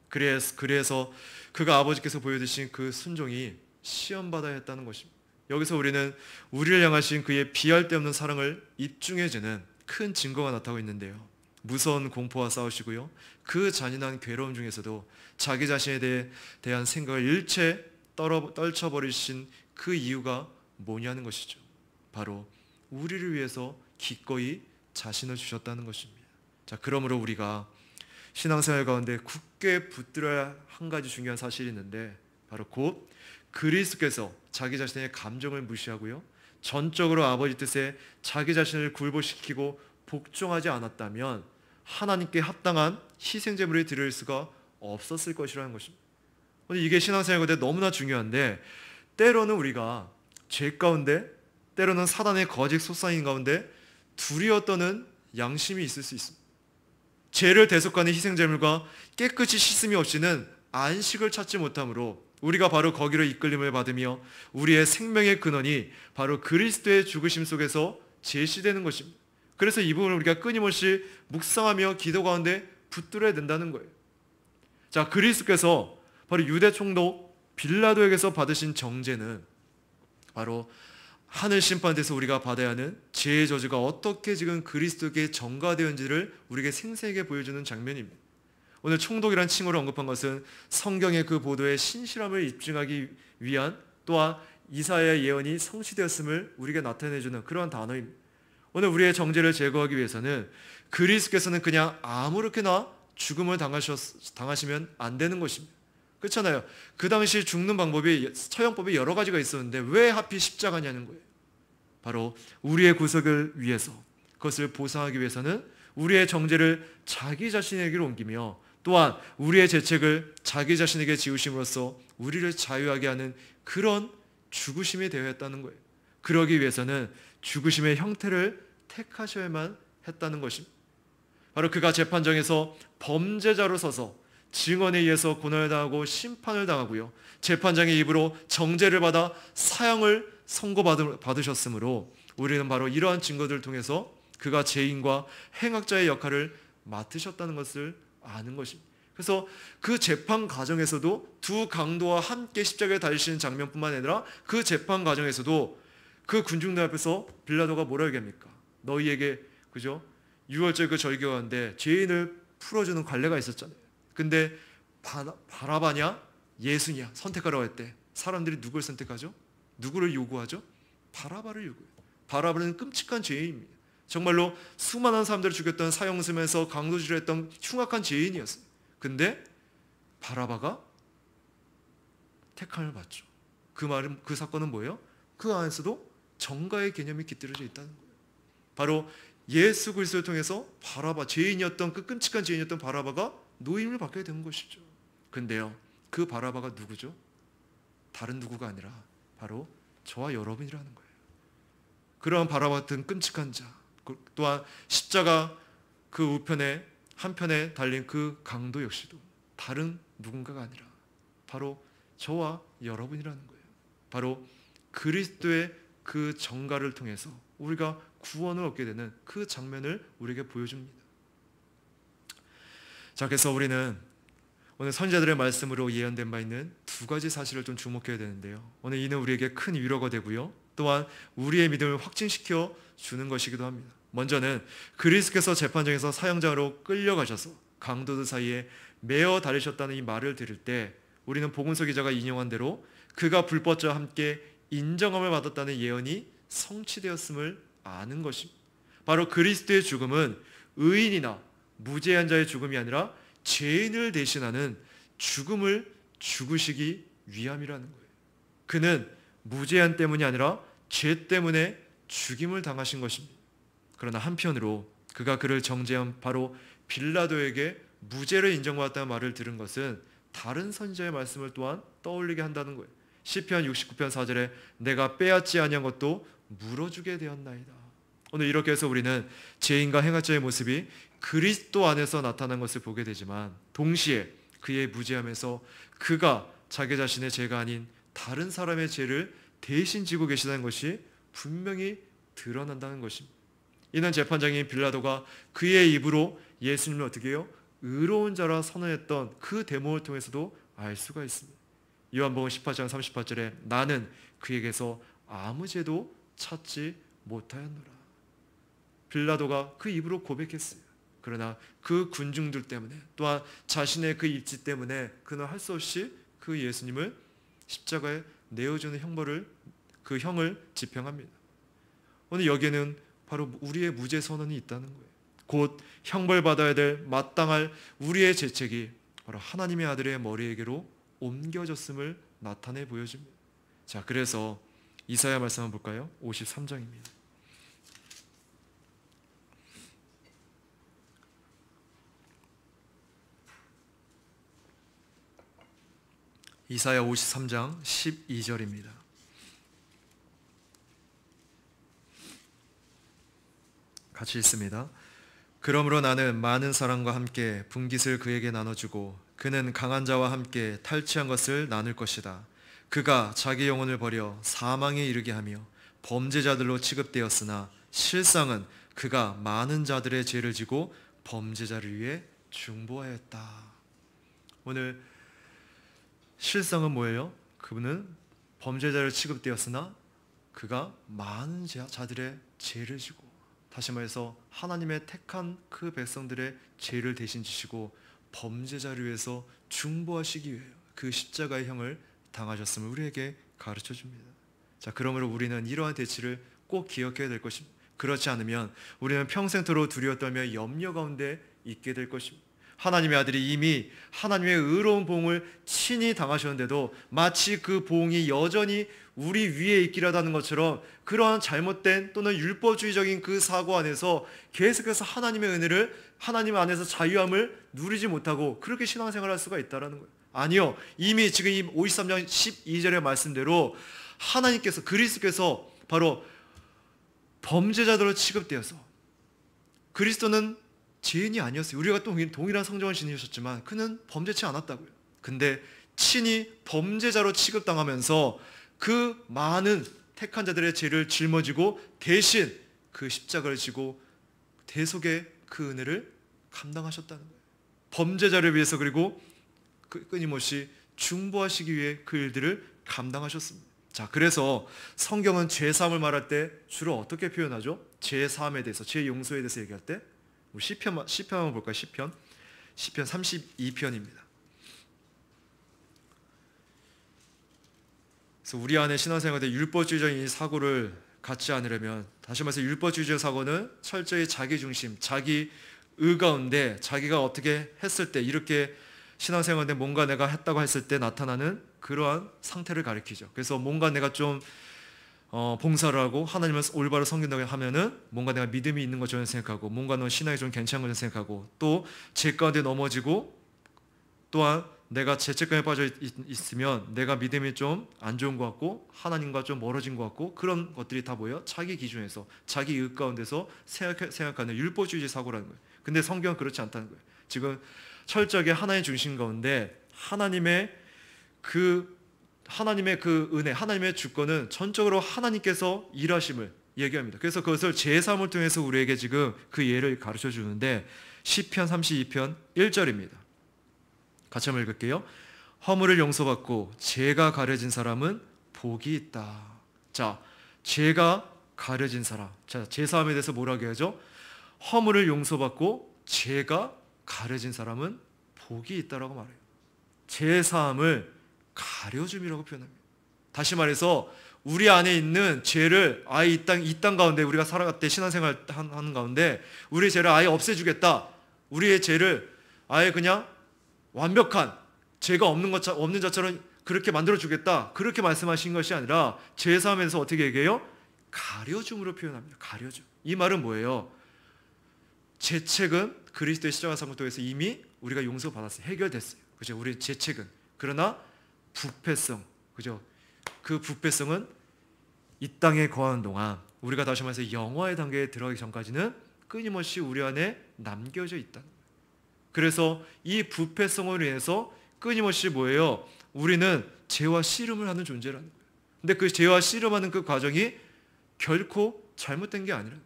그래서 그가 아버지께서 보여주신 그 순종이 시험받아야 했다는 것입니다. 여기서 우리는 우리를 향하신 그의 비할 데 없는 사랑을 입증해주는 큰 증거가 나타나고 있는데요. 무서운 공포와 싸우시고요. 그 잔인한 괴로움 중에서도 자기 자신에 대한 생각을 일체 떨쳐버리신 그 이유가 뭐냐는 것이죠. 바로 우리를 위해서 기꺼이 자신을 주셨다는 것입니다. 자, 그러므로 우리가 신앙생활 가운데 굳게 붙들어야 한 가지 중요한 사실이 있는데 바로 곧 그리스도께서 자기 자신의 감정을 무시하고요. 전적으로 아버지 뜻에 자기 자신을 굴복시키고 복종하지 않았다면 하나님께 합당한 희생제물을 드릴 수가 없었을 것이라는 것입니다. 이게 신앙생활 가운데 너무나 중요한데 때로는 우리가 죄 가운데 때로는 사단의 거짓 솟아있는 가운데 두려워 떠는 양심이 있을 수 있습니다. 죄를 대속하는 희생제물과 깨끗이 씻음이 없이는 안식을 찾지 못하므로 우리가 바로 거기로 이끌림을 받으며 우리의 생명의 근원이 바로 그리스도의 죽으심 속에서 제시되는 것입니다. 그래서 이 부분을 우리가 끊임없이 묵상하며 기도 가운데 붙들어야 된다는 거예요. 자, 그리스도께서 바로 유대 총독 빌라도에게서 받으신 정죄는 바로 하늘 심판에서 우리가 받아야 하는 죄의 저주가 어떻게 지금 그리스도께 전가되었는지를 우리에게 생생하게 보여주는 장면입니다. 오늘 총독이란 칭호를 언급한 것은 성경의 그 보도의 신실함을 입증하기 위한, 또한 이사야의 예언이 성취되었음을 우리에게 나타내주는 그러한 단어입니다. 오늘 우리의 정죄를 제거하기 위해서는 그리스도께서는 그냥 아무렇게나 죽음을 당하시면 안 되는 것입니다. 그렇잖아요. 그 당시 죽는 방법이, 처형법이 여러 가지가 있었는데 왜 하필 십자가냐는 거예요. 바로 우리의 구속을 위해서, 그것을 보상하기 위해서는 우리의 정죄를 자기 자신에게로 옮기며, 또한 우리의 죄책을 자기 자신에게 지우심으로써 우리를 자유하게 하는 그런 죽으심이 되어야 했다는 거예요. 그러기 위해서는 죽으심의 형태를 택하셔야만 했다는 것입니다. 바로 그가 재판정에서 범죄자로 서서 증언에 의해서 고난을 당하고 심판을 당하고요, 재판장의 입으로 정죄를 받아 사형을 선고받으셨으므로 우리는 바로 이러한 증거들을 통해서 그가 죄인과 행악자의 역할을 맡으셨다는 것을 아는 것입니다. 그래서 그 재판 과정에서도 두 강도와 함께 십자가에 달리시는 장면뿐만 아니라 그 재판 과정에서도 그 군중들 앞에서 빌라도가 뭐라고 얘기합니까? 너희에게, 그죠? 6월절 그 절기가운데 죄인을 풀어주는 관례가 있었잖아요. 근데 바라바냐 예수냐 선택하라고 했대. 사람들이 누굴 선택하죠? 누구를 요구하죠? 바라바를 요구해요. 바라바는 끔찍한 죄인입니다. 정말로 수많은 사람들을 죽였던, 사형수면서 강도질을 했던 흉악한 죄인이었어요. 근데 바라바가 택함을 받죠. 그 사건은 뭐예요? 그 안에서도 정가의 개념이 깃들어져 있다는 거예요. 바로 예수 그리스도를 통해서 바라바, 죄인이었던, 그 끔찍한 죄인이었던 바라바가 노임을 받게 된 것이죠. 근데요, 그 바라바가 누구죠? 다른 누구가 아니라 바로 저와 여러분이라는 거예요. 그러한 바라바 같은 끔찍한 자, 또한 십자가 그 우편에 한편에 달린 그 강도 역시도 다른 누군가가 아니라 바로 저와 여러분이라는 거예요. 바로 그리스도의 그 정가를 통해서 우리가 구원을 얻게 되는 그 장면을 우리에게 보여줍니다. 자, 그래서 우리는 오늘 선지자들의 말씀으로 예언된 바 있는 두 가지 사실을 좀 주목해야 되는데요, 오늘 이는 우리에게 큰 위로가 되고요, 또한 우리의 믿음을 확증시켜 주는 것이기도 합니다. 먼저는 그리스도께서 재판정에서 사형장으로 끌려가셔서 강도들 사이에 매어 달리셨다는 이 말을 들을 때 우리는 복음서 기자가 인용한 대로 그가 불법자와 함께 인정함을 받았다는 예언이 성취되었음을 아는 것입니다. 바로 그리스도의 죽음은 의인이나 무죄한 자의 죽음이 아니라 죄인을 대신하는 죽음을 죽으시기 위함이라는 거예요. 그는 무죄한 때문이 아니라 죄 때문에 죽임을 당하신 것입니다. 그러나 한편으로 그가 그를 정죄한 바로 빌라도에게 무죄를 인정받았다는 말을 들은 것은 다른 선지자의 말씀을 또한 떠올리게 한다는 거예요. 시편 69편 4절에 내가 빼앗지 아니한 것도 물어주게 되었나이다. 오늘 이렇게 해서 우리는 죄인과 행악자의 모습이 그리스도 안에서 나타난 것을 보게 되지만, 동시에 그의 무죄함에서 그가 자기 자신의 죄가 아닌 다른 사람의 죄를 대신 지고 계시다는 것이 분명히 드러난다는 것입니다. 이는 재판장인 빌라도가 그의 입으로 예수님을 어떻게 해요? 의로운 자라 선언했던 그 대목을 통해서도 알 수가 있습니다. 요한복음 18장 38절에 나는 그에게서 아무 죄도 찾지 못하였노라. 빌라도가 그 입으로 고백했어요. 그러나 그 군중들 때문에, 또한 자신의 그 입지 때문에 그는 할 수 없이 그 예수님을 십자가에 내어주는 그 형을 집행합니다. 오늘 여기에는 바로 우리의 무죄 선언이 있다는 거예요. 곧 형벌받아야 될 마땅할 우리의 죄책이 바로 하나님의 아들의 머리에게로 옮겨졌음을 나타내 보여줍니다. 자, 그래서 이사야 말씀 한번 볼까요? 53장입니다. 이사야 53장 12절입니다. 같이 읽습니다. 그러므로 나는 많은 사람과 함께 분깃을 그에게 나눠주고 그는 강한 자와 함께 탈취한 것을 나눌 것이다. 그가 자기 영혼을 버려 사망에 이르게 하며 범죄자들로 취급되었으나 실상은 그가 많은 자들의 죄를 지고 범죄자를 위해 중보하였다. 오늘 실상은 뭐예요? 그분은 범죄자를 취급되었으나 그가 많은 자들의 죄를 지고, 다시 말해서 하나님의 택한 그 백성들의 죄를 대신 지시고 범죄자를 위해서 중보하시기 위해 그 십자가의 형을 당하셨음을 우리에게 가르쳐 줍니다. 자, 그러므로 우리는 이러한 대치를 꼭 기억해야 될 것입니다. 그렇지 않으면 우리는 평생토록 두려워 떨며 염려 가운데 있게 될 것입니다. 하나님의 아들이 이미 하나님의 의로운 보응을 친히 당하셨는데도 마치 그 보응이 여전히 우리 위에 있기라도 하는 것처럼 그러한 잘못된 또는 율법주의적인 그 사고 안에서 계속해서 하나님의 은혜를, 하나님 안에서 자유함을 누리지 못하고 그렇게 신앙생활을 할 수가 있다는 거예요. 아니요, 이미 지금 이 53장 12절의 말씀대로 하나님께서, 그리스도께서 바로 범죄자들로 취급되어서, 그리스도는 죄인이 아니었어요. 우리가 또 동일한 성정을 지니셨지만 그는 범죄치 않았다고요. 근데 친히 범죄자로 취급당하면서 그 많은 택한 자들의 죄를 짊어지고 대신 그 십자가를 지고 대속의 그 은혜를 감당하셨다는 거예요. 범죄자를 위해서, 그리고 끊임없이 중보하시기 위해 그 일들을 감당하셨습니다. 자, 그래서 성경은 죄사함을 말할 때 주로 어떻게 표현하죠? 죄사함에 대해서, 죄 용서에 대해서 얘기할 때 우리 시편 한번 볼까요? 시편 32편입니다. 그래서 우리 안에 신앙생활에 율법주의적인 사고를 갖지 않으려면, 다시 말해서 율법주의적 사고는 철저히 자기 중심, 자기 의 가운데 자기가 어떻게 했을 때, 이렇게 신앙생활에 뭔가 내가 했다고 했을 때 나타나는 그러한 상태를 가리키죠. 그래서 뭔가 내가 좀 봉사를 하고 하나님을 올바로 섬긴다고 하면은 뭔가 내가 믿음이 있는 것처럼 생각하고, 뭔가 너 신앙이 좀 괜찮은 것처럼 생각하고, 또 죄 가운데 넘어지고, 또한 내가 죄책감에 빠져 있으면 내가 믿음이 좀 안 좋은 것 같고 하나님과 좀 멀어진 것 같고, 그런 것들이 다 뭐예요? 자기 기준에서, 자기 의 가운데서 생각하는 율법주의 사고라는 거예요. 근데 성경은 그렇지 않다는 거예요. 지금 철저하게 하나님 중심 가운데 하나님의 그 은혜, 하나님의 주권은 전적으로 하나님께서 일하심을 얘기합니다. 그래서 그것을 제사함을 통해서 우리에게 지금 그 예를 가르쳐 주는데, 시편 32편 1절입니다. 같이 한번 읽을게요. 허물을 용서받고 죄가 가려진 사람은 복이 있다. 자, 죄가 가려진 사람. 자, 제사함에 대해서 뭐라고 하죠? 허물을 용서받고 죄가 가려진 사람은 복이 있다라고 말해요. 제사함을 가려줌이라고 표현합니다. 다시 말해서 우리 안에 있는 죄를 아예 이 땅 가운데 우리가 살아갈 때, 신앙생활 하는 가운데 우리의 죄를 아예 없애주겠다, 우리의 죄를 아예 그냥 완벽한 죄가 없는 자처럼 그렇게 만들어주겠다, 그렇게 말씀하신 것이 아니라 제사함에서 어떻게 얘기해요? 가려줌으로 표현합니다. 가려줌. 이 말은 뭐예요? 죄책은 그리스도의 십자가 사건을 통해서 이미 우리가 용서받았어요. 해결됐어요. 그죠? 우리 죄책은. 그러나 부패성, 그죠? 그 부패성은 이 땅에 거하는 동안, 우리가 다시 말해서 영화의 단계에 들어가기 전까지는 끊임없이 우리 안에 남겨져 있다는 거예요. 그래서 이 부패성으로 인해서 끊임없이 뭐예요? 우리는 죄와 씨름을 하는 존재라는 거예요. 근데 그 죄와 씨름하는 그 과정이 결코 잘못된 게 아니라,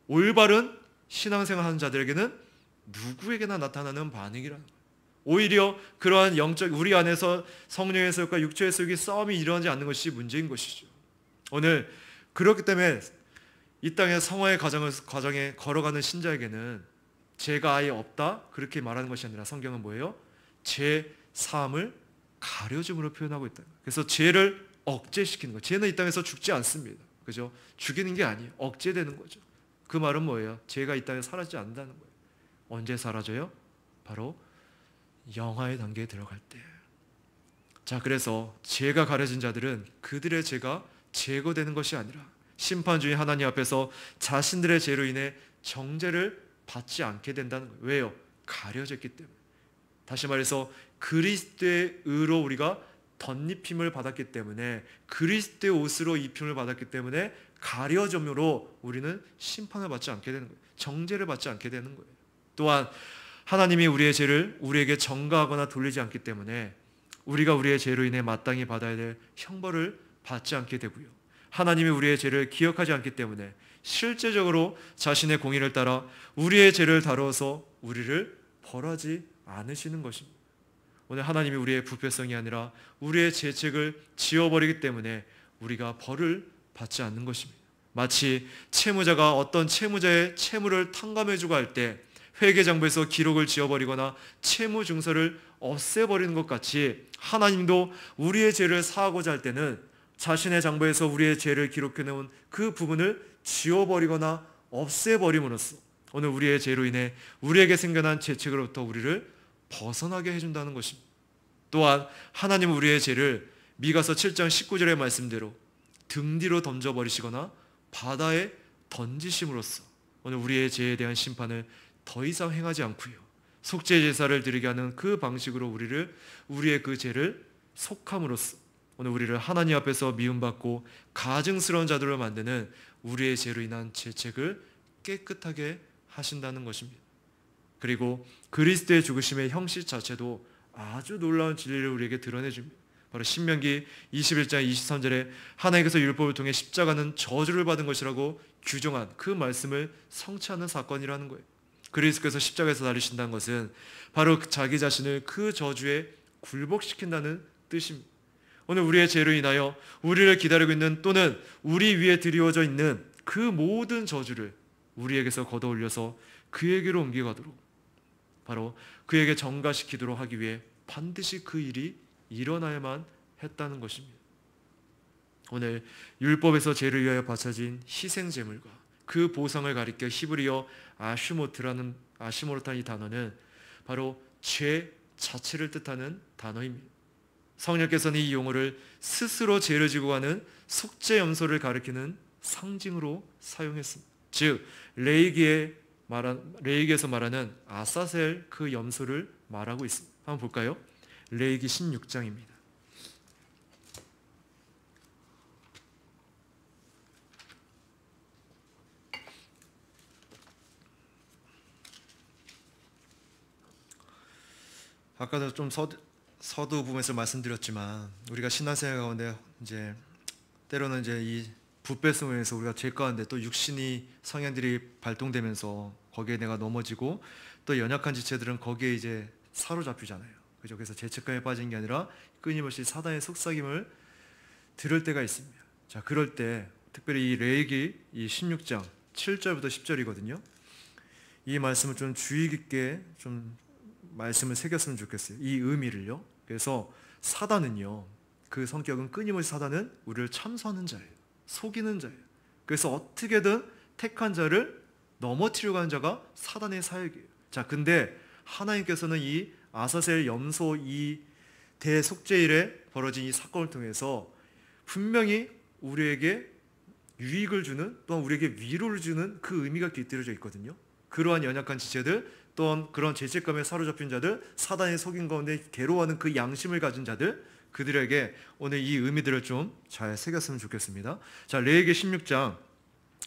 올바른 신앙생활 하는 자들에게는 누구에게나 나타나는 반응이라는 거예요. 오히려 그러한 영적, 우리 안에서 성령의 소욕과 육체의 소욕이 싸움이 일어나지 않는 것이 문제인 것이죠. 오늘 그렇기 때문에 이 땅의 성화의 과정에 걸어가는 신자에게는 죄가 아예 없다, 그렇게 말하는 것이 아니라 성경은 뭐예요? 죄 사함을 가려줌으로 표현하고 있다. 그래서 죄를 억제시키는 거예요. 죄는 이 땅에서 죽지 않습니다. 그죠? 죽이는 게 아니에요. 억제되는 거죠. 그 말은 뭐예요? 죄가 이 땅에 사라지지 않는다는 거예요. 언제 사라져요? 바로 영화의 단계에 들어갈 때. 자, 그래서 죄가 가려진 자들은 그들의 죄가 제거되는 것이 아니라 심판 중인 하나님 앞에서 자신들의 죄로 인해 정죄를 받지 않게 된다는 거예요. 왜요? 가려졌기 때문에. 다시 말해서 그리스도의 의로 우리가 덧입힘을 받았기 때문에, 그리스도의 옷으로 입힘을 받았기 때문에 가려짐으로 우리는 심판을 받지 않게 되는 거예요. 정죄를 받지 않게 되는 거예요. 또한 하나님이 우리의 죄를 우리에게 전가하거나 돌리지 않기 때문에 우리가 우리의 죄로 인해 마땅히 받아야 될 형벌을 받지 않게 되고요. 하나님이 우리의 죄를 기억하지 않기 때문에 실제적으로 자신의 공의를 따라 우리의 죄를 다루어서 우리를 벌하지 않으시는 것입니다. 오늘 하나님이 우리의 부패성이 아니라 우리의 죄책을 지워버리기 때문에 우리가 벌을 받지 않는 것입니다. 마치 채무자가 어떤 채무자의 채무를 탕감해주고 할 때 회계장부에서 기록을 지워버리거나 채무증서를 없애버리는 것 같이 하나님도 우리의 죄를 사하고자 할 때는 자신의 장부에서 우리의 죄를 기록해놓은 그 부분을 지워버리거나 없애버림으로써 오늘 우리의 죄로 인해 우리에게 생겨난 죄책으로부터 우리를 벗어나게 해준다는 것입니다. 또한 하나님은 우리의 죄를 미가서 7장 19절의 말씀대로 등 뒤로 던져버리시거나 바다에 던지심으로써 오늘 우리의 죄에 대한 심판을 더 이상 행하지 않고요, 속죄 제사를 드리게 하는 그 방식으로 우리의 그 죄를 속함으로써 오늘 우리를 하나님 앞에서 미움받고 가증스러운 자들로 만드는 우리의 죄로 인한 죄책을 깨끗하게 하신다는 것입니다. 그리고 그리스도의 죽으심의 형식 자체도 아주 놀라운 진리를 우리에게 드러내줍니다. 바로 신명기 21장 23절에 하나님께서 율법을 통해 십자가는 저주를 받은 것이라고 규정한 그 말씀을 성취하는 사건이라는 거예요. 그리스도께서 십자가에서 달리신다는 것은 바로 자기 자신을 그 저주에 굴복시킨다는 뜻입니다. 오늘 우리의 죄로 인하여 우리를 기다리고 있는 또는 우리 위에 드리워져 있는 그 모든 저주를 우리에게서 걷어올려서 그에게로 옮겨가도록 바로 그에게 전가시키도록 하기 위해 반드시 그 일이 일어나야만 했다는 것입니다. 오늘 율법에서 죄를 위하여 바쳐진 희생제물과 그 보상을 가리켜 히브리어 아시모르타는 이 단어는 바로 죄 자체를 뜻하는 단어입니다. 성령께서는 이 용어를 스스로 죄를 지고 가는 속죄 염소를 가리키는 상징으로 사용했습니다. 즉 레위기에서 말하는 아사셀 그 염소를 말하고 있습니다. 한번 볼까요? 레위기 16장입니다. 아까도 좀 서두 부분에서 말씀드렸지만 우리가 신앙생활 가운데 이제 때로는 이제 이 부패성에 의해서 우리가 죄 가운데 또 육신이 성향들이 발동되면서 거기에 내가 넘어지고 또 연약한 지체들은 거기에 이제 사로잡히잖아요. 그죠? 그래서 죄책감에 빠진 게 아니라 끊임없이 사단의 속삭임을 들을 때가 있습니다. 자, 그럴 때 특별히 이 레위기 이 16장 7절부터 10절이거든요. 이 말씀을 좀 주의 깊게 좀 말씀을 새겼으면 좋겠어요. 이 의미를요. 그래서 사단은요, 그 성격은 끊임없이 사단은 우리를 참소하는 자예요. 속이는 자예요. 그래서 어떻게든 택한 자를 넘어뜨리려고 하는 자가 사단의 사역이에요. 자, 근데 하나님께서는 이 아사셀 염소 이 대속죄일에 벌어진 이 사건을 통해서 분명히 우리에게 유익을 주는 또한 우리에게 위로를 주는 그 의미가 깃들여져 있거든요. 그러한 연약한 지체들 또한 그런 죄책감에 사로잡힌 자들, 사단의 속인 가운데 괴로워하는 그 양심을 가진 자들, 그들에게 오늘 이 의미들을 좀 잘 새겼으면 좋겠습니다. 자, 레위기 16장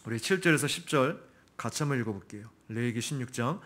우리 7절에서 10절 같이 한번 읽어볼게요. 레위기 16장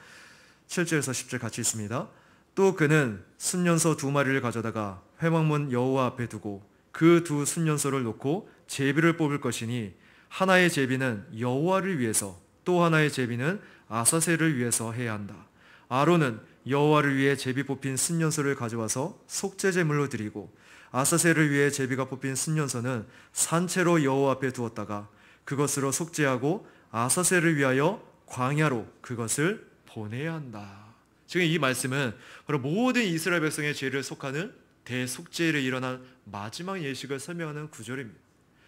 7절에서 10절 같이 있습니다. 또 그는 순년소 2마리를 가져다가 회막문 여호와 앞에 두고 그 2 순년소를 놓고 제비를 뽑을 것이니 하나의 제비는 여호와를 위해서 또 하나의 제비는 아사셀을 위해서 해야 한다. 아론은 여호와를 위해 제비 뽑힌 순년소를 가져와서 속죄제물로 드리고 아사셀을 위해 제비가 뽑힌 순년소는 산채로 여호와 앞에 두었다가 그것으로 속죄하고 아사셀을 위하여 광야로 그것을 보내야 한다. 지금 이 말씀은 바로 모든 이스라엘 백성의 죄를 속하는 대속죄일에 일어난 마지막 예식을 설명하는 구절입니다.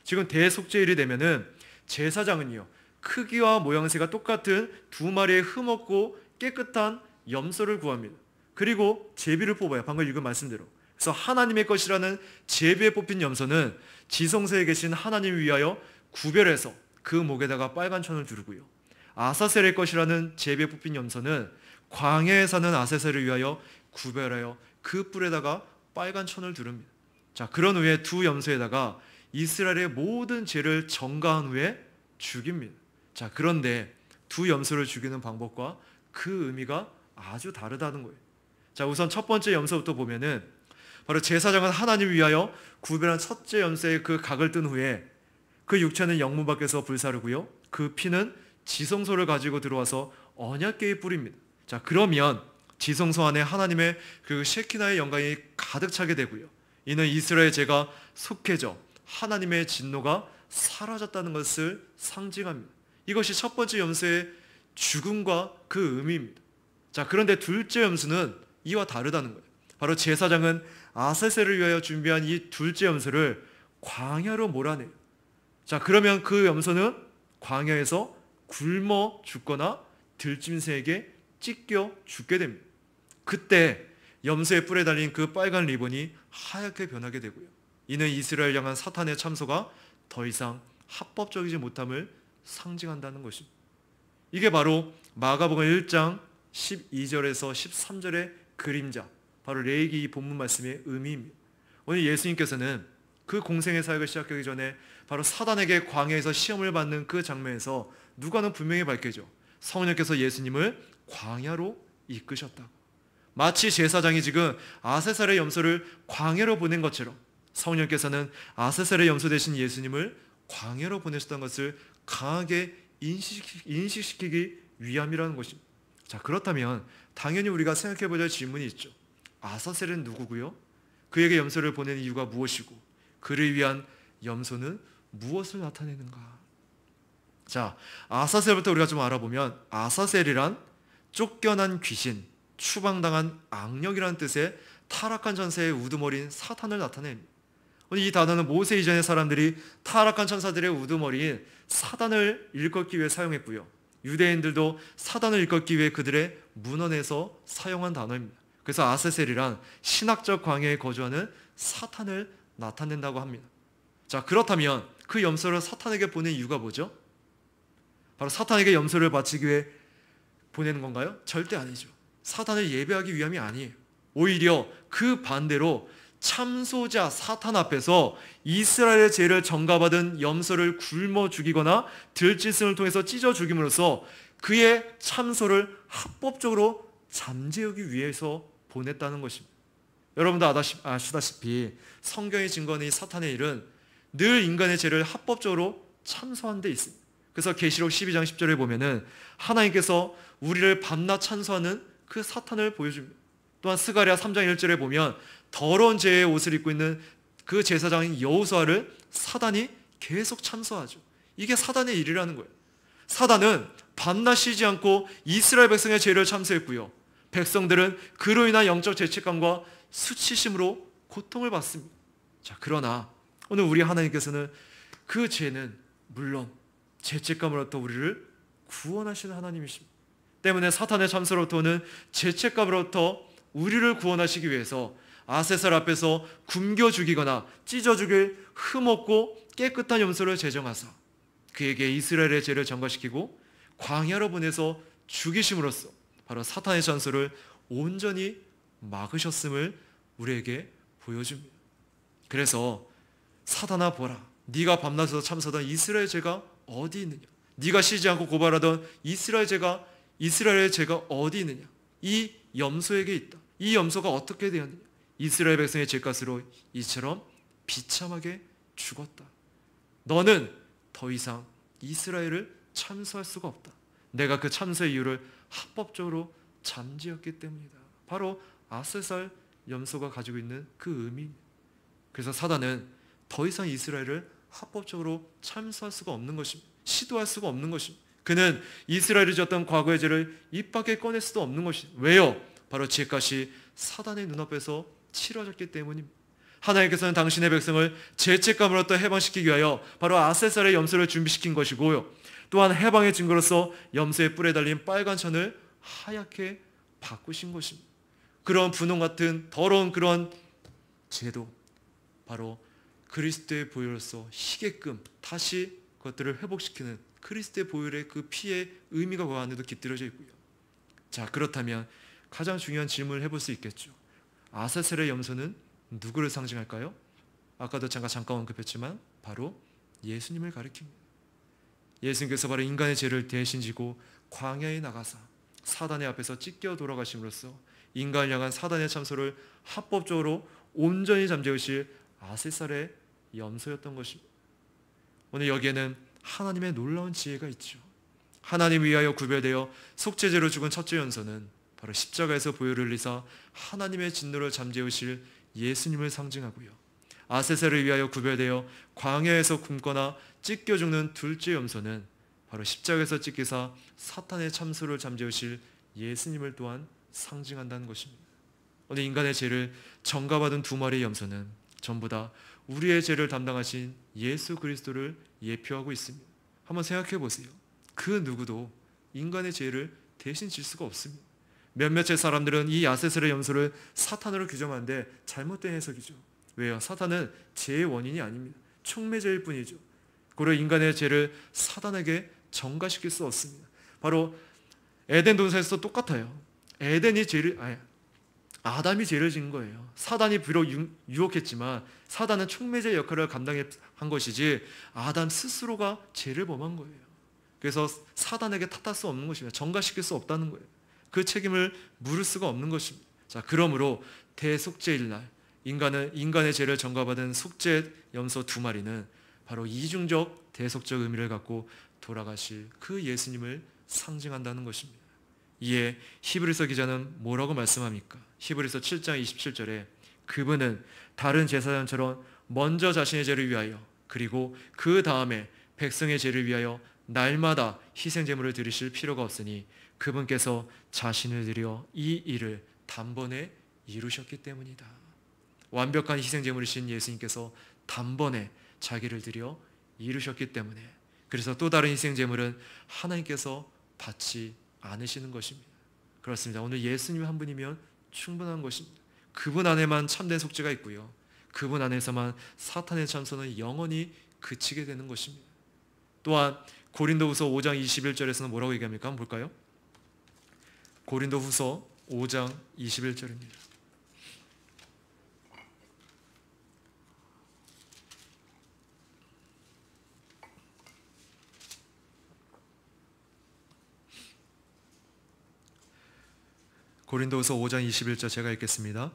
지금 대속죄일이 되면은 제사장은요, 크기와 모양새가 똑같은 2마리의 흠없고 깨끗한 염소를 구합니다. 그리고 제비를 뽑아요. 방금 읽은 말씀대로. 그래서 하나님의 것이라는 제비에 뽑힌 염소는 지성소에 계신 하나님을 위하여 구별해서 그 목에다가 빨간 천을 두르고요. 아사셀의 것이라는 제비에 뽑힌 염소는 광야에 사는 아사셀을 위하여 구별하여 그 뿔에다가 빨간 천을 두릅니다. 자, 그런 후에 2 염소에다가 이스라엘의 모든 죄를 전가한 후에 죽입니다. 자, 그런데 2 염소를 죽이는 방법과 그 의미가 아주 다르다는 거예요. 자, 우선 첫 번째 염소부터 보면은 바로 제사장은 하나님을 위하여 구별한 첫째 염소의 그 각을 뜬 후에 그 육체는 영문 밖에서 불사르고요, 그 피는 지성소를 가지고 들어와서 언약궤에 뿌립니다. 자, 그러면 지성소 안에 하나님의 그 셰키나의 영광이 가득 차게 되고요, 이는 이스라엘 죄가 속해져 하나님의 진노가 사라졌다는 것을 상징합니다. 이것이 첫 번째 염소의 죽음과 그 의미입니다. 자, 그런데 둘째 염소는 이와 다르다는 거예요. 바로 제사장은 아세셀을 위하여 준비한 이 둘째 염소를 광야로 몰아내요. 자, 그러면 그 염소는 광야에서 굶어 죽거나 들짐승에게 찢겨 죽게 됩니다. 그때 염소의 뿔에 달린 그 빨간 리본이 하얗게 변하게 되고요. 이는 이스라엘 향한 사탄의 참소가 더 이상 합법적이지 못함을 상징한다는 것입니다. 이게 바로 마가복음 1장 12절에서 13절의 그림자, 바로 레위기 이 본문 말씀의 의미입니다. 오늘 예수님께서는 그 공생의 사역을 시작하기 전에 바로 사단에게 광야에서 시험을 받는 그 장면에서 누가는 분명히 밝혀져 성령께서 예수님을 광야로 이끄셨다고. 마치 제사장이 지금 아세살의 염소를 광야로 보낸 것처럼 성령께서는 아세살의 염소 대신 예수님을 광야로 보내셨다는 것을 강하게 인식시키기 위함이라는 것입니다. 자, 그렇다면 당연히 우리가 생각해보자 할 질문이 있죠. 아사셀은 누구고요? 그에게 염소를 보내는 이유가 무엇이고 그를 위한 염소는 무엇을 나타내는가? 자, 아사셀부터 우리가 좀 알아보면 아사셀이란 쫓겨난 귀신, 추방당한 악령이라는 뜻의 타락한 전세의 우두머리인 사탄을 나타냅니다. 이 단어는 모세 이전의 사람들이 타락한 천사들의 우두머리인 사단을 일컫기 위해 사용했고요. 유대인들도 사단을 일컫기 위해 그들의 문헌에서 사용한 단어입니다. 그래서 아세셀이란 신학적 광야에 거주하는 사탄을 나타낸다고 합니다. 자, 그렇다면 그 염소를 사탄에게 보낸 이유가 뭐죠? 바로 사탄에게 염소를 바치기 위해 보내는 건가요? 절대 아니죠. 사탄을 예배하기 위함이 아니에요. 오히려 그 반대로 참소자 사탄 앞에서 이스라엘의 죄를 전가받은 염소를 굶어 죽이거나 들짐승을 통해서 찢어 죽임으로써 그의 참소를 합법적으로 잠재우기 위해서 보냈다는 것입니다. 여러분도 아시다시피 성경의 증거는 이 사탄의 일은 늘 인간의 죄를 합법적으로 참소하는 데 있습니다. 그래서 계시록 12장 10절에 보면은 하나님께서 우리를 밤낮 찬소하는 그 사탄을 보여줍니다. 또한 스가랴 3장 1절에 보면 더러운 죄의 옷을 입고 있는 그 제사장인 여호수아를 사단이 계속 참소하죠. 이게 사단의 일이라는 거예요. 사단은 밤낮 쉬지 않고 이스라엘 백성의 죄를 참소했고요. 백성들은 그로 인한 영적 죄책감과 수치심으로 고통을 받습니다. 자, 그러나 오늘 우리 하나님께서는 그 죄는 물론 죄책감으로부터 우리를 구원하시는 하나님이십니다. 때문에 사탄의 참소로부터 오는 죄책감으로부터 우리를 구원하시기 위해서 아세살 앞에서 굶겨 죽이거나 찢어 죽일 흠없고 깨끗한 염소를 제정하사 그에게 이스라엘의 죄를 전가시키고 광야로 보내서 죽이심으로써 바로 사탄의 전소를 온전히 막으셨음을 우리에게 보여줍니다. 그래서 사탄아 보라, 네가 밤낮에서 참소하던 이스라엘 죄가 어디 있느냐? 네가 쉬지 않고 고발하던 이스라엘의 죄가 어디 있느냐? 이 염소에게 있다. 이 염소가 어떻게 되었느냐? 이스라엘 백성의 죄값으로 이처럼 비참하게 죽었다. 너는 더 이상 이스라엘을 참소할 수가 없다. 내가 그 참소의 이유를 합법적으로 잠재웠기 때문이다. 바로 아세살 염소가 가지고 있는 그 의미입니다. 그래서 사단은 더 이상 이스라엘을 합법적으로 참소할 수가 없는 것입니다. 시도할 수가 없는 것입니다. 그는 이스라엘이 졌던 과거의 죄를 입 밖에 꺼낼 수도 없는 것입니다. 왜요? 바로 죄값이 사단의 눈앞에서 치러졌기 때문입니다. 하나님께서는 당신의 백성을 죄책감으로부터 해방시키기 위하여 바로 아세살의 염소를 준비시킨 것이고요. 또한 해방의 증거로서 염소의 뿔에 달린 빨간 천을 하얗게 바꾸신 것입니다. 그런 분홍 같은 더러운 그런 죄도 바로 그리스도의 보혈로서 희게끔 다시 그것들을 회복시키는 그리스도의 보혈의 그 피의 의미가 그 안에도 깃들여져 있고요. 자, 그렇다면 가장 중요한 질문을 해볼 수 있겠죠. 아세셀의 염소는 누구를 상징할까요? 아까도 잠깐 언급했지만 바로 예수님을 가리킵니다. 예수님께서 바로 인간의 죄를 대신 지고 광야에 나가사 사단의 앞에서 찢겨 돌아가심으로써 인간을 향한 사단의 참소를 합법적으로 온전히 잠재우실 아세살의 염소였던 것입니다. 오늘 여기에는 하나님의 놀라운 지혜가 있죠. 하나님 위하여 구별되어 속죄제로 죽은 첫째 염소는 바로 십자가에서 보혈을 흘리사 하나님의 진노를 잠재우실 예수님을 상징하고요. 아세셀을 위하여 구별되어 광야에서 굶거나 찢겨 죽는 둘째 염소는 바로 십자가에서 찢기사 사탄의 참소를 잠재우실 예수님을 또한 상징한다는 것입니다. 오늘 인간의 죄를 전가받은 두 마리의 염소는 전부 다 우리의 죄를 담당하신 예수 그리스도를 예표하고 있습니다. 한번 생각해 보세요. 그 누구도 인간의 죄를 대신 질 수가 없습니다. 몇몇의 사람들은 이 야세스의 염소를 사탄으로 규정하는데 잘못된 해석이죠. 왜요? 사탄은 죄의 원인이 아닙니다. 촉매제일 뿐이죠. 고려 인간의 죄를 사단에게 전가시킬 수 없습니다. 바로 에덴 동산에서도 똑같아요. 아담이 죄를 지은 거예요. 사단이 비록 유혹했지만 사단은 촉매제 역할을 감당한 것이지 아담 스스로가 죄를 범한 거예요. 그래서 사단에게 탓할 수 없는 것입니다. 전가시킬 수 없다는 거예요. 그 책임을 물을 수가 없는 것입니다. 자, 그러므로 대속죄일 날 인간의 죄를 전가받은 속죄 염소 두 마리는 바로 이중적 대속적 의미를 갖고 돌아가실 그 예수님을 상징한다는 것입니다. 이에 히브리서 기자는 뭐라고 말씀합니까? 히브리서 7장 27절에 그분은 다른 제사장처럼 먼저 자신의 죄를 위하여 그리고 그 다음에 백성의 죄를 위하여 날마다 희생제물을 드리실 필요가 없으니 그분께서 자신을 드려 이 일을 단번에 이루셨기 때문이다. 완벽한 희생제물이신 예수님께서 단번에 자기를 드려 이루셨기 때문에, 그래서 또 다른 희생제물은 하나님께서 받지 않으시는 것입니다. 그렇습니다. 오늘 예수님 한 분이면 충분한 것입니다. 그분 안에만 참된 속죄가 있고요, 그분 안에서만 사탄의 참소는 영원히 그치게 되는 것입니다. 또한 고린도후서 5장 21절에서는 뭐라고 얘기합니까? 한번 볼까요? 고린도후서 5장 21절입니다. 고린도후서 5장 21절 제가 읽겠습니다.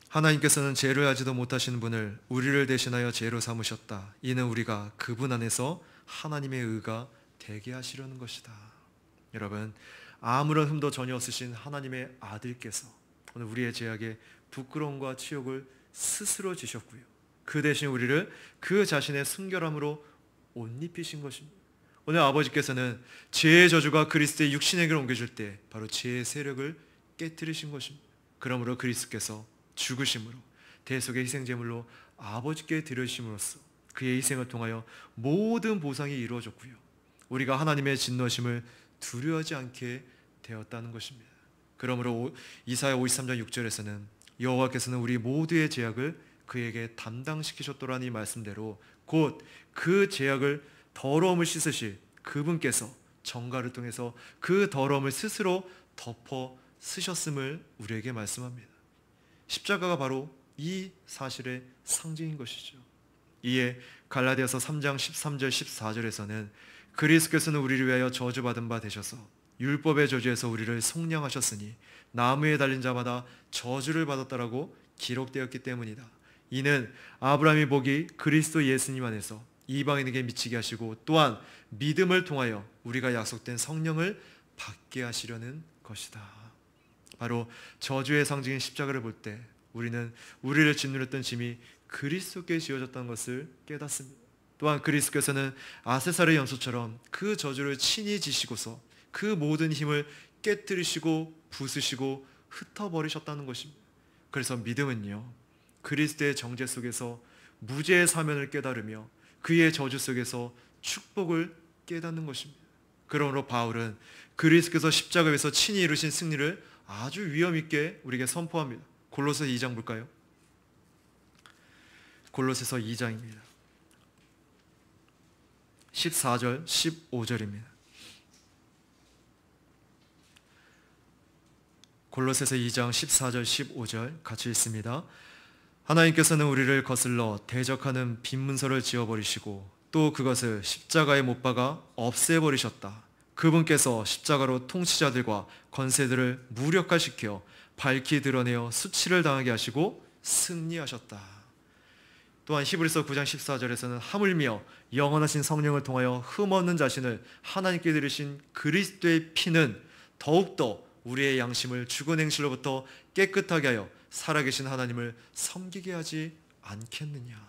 하나님께서는 죄를 하지도 못하시는 분을 우리를 대신하여 죄로 삼으셨다. 이는 우리가 그분 안에서 하나님의 의가 되게 하시려는 것이다. 여러분, 아무런 흠도 전혀 없으신 하나님의 아들께서 오늘 우리의 죄악에 부끄러움과 치욕을 스스로 지셨고요, 그 대신 우리를 그 자신의 순결함으로 옷 입히신 것입니다. 오늘 아버지께서는 죄의 저주가 그리스도의 육신에게로 옮겨질 때 바로 죄의 세력을 깨뜨리신 것입니다. 그러므로 그리스도께서 죽으심으로 대속의 희생제물로 아버지께 드려주심으로써 그의 희생을 통하여 모든 보상이 이루어졌고요, 우리가 하나님의 진노하심을 두려워하지 않게 되었다는 것입니다. 그러므로 이사야 53장 6절에서는 여호와께서는 우리 모두의 죄악을 그에게 담당시키셨더라는 이 말씀대로 곧 그 죄악을 더러움을 씻으실 그분께서 정가를 통해서 그 더러움을 스스로 덮어 쓰셨음을 우리에게 말씀합니다. 십자가가 바로 이 사실의 상징인 것이죠. 이에 갈라디아서 3장 13절 14절에서는 그리스도께서는 우리를 위하여 저주받은 바 되셔서 율법의 저주에서 우리를 속량하셨으니 나무에 달린 자마다 저주를 받았다라고 기록되었기 때문이다. 이는 아브라함의 복이 그리스도 예수님 안에서 이방인에게 미치게 하시고 또한 믿음을 통하여 우리가 약속된 성령을 받게 하시려는 것이다. 바로 저주의 상징인 십자가를 볼 때 우리는 우리를 짓누렸던 짐이 그리스도께 지어졌다는 것을 깨닫습니다. 또한 그리스도께서는 아세살의 염소처럼 그 저주를 친히 지시고서 그 모든 힘을 깨뜨리시고 부수시고 흩어버리셨다는 것입니다. 그래서 믿음은요, 그리스도의 정죄 속에서 무죄의 사면을 깨달으며 그의 저주 속에서 축복을 깨닫는 것입니다. 그러므로 바울은 그리스도께서 십자가에서 친히 이루신 승리를 아주 위엄 있게 우리에게 선포합니다. 골로새 2장 볼까요? 골로새서 2장입니다. 14절 15절입니다. 골로새서 2장 14절 15절 같이 읽습니다. 하나님께서는 우리를 거슬러 대적하는 빈 문서를 지워버리시고 또 그것을 십자가에 못 박아 없애버리셨다. 그분께서 십자가로 통치자들과 권세들을 무력화시켜 밝히 드러내어 수치를 당하게 하시고 승리하셨다. 또한 히브리서 9장 14절에서는 하물며 영원하신 성령을 통하여 흠없는 자신을 하나님께 드리신 그리스도의 피는 더욱더 우리의 양심을 죽은 행실로부터 깨끗하게 하여 살아계신 하나님을 섬기게 하지 않겠느냐.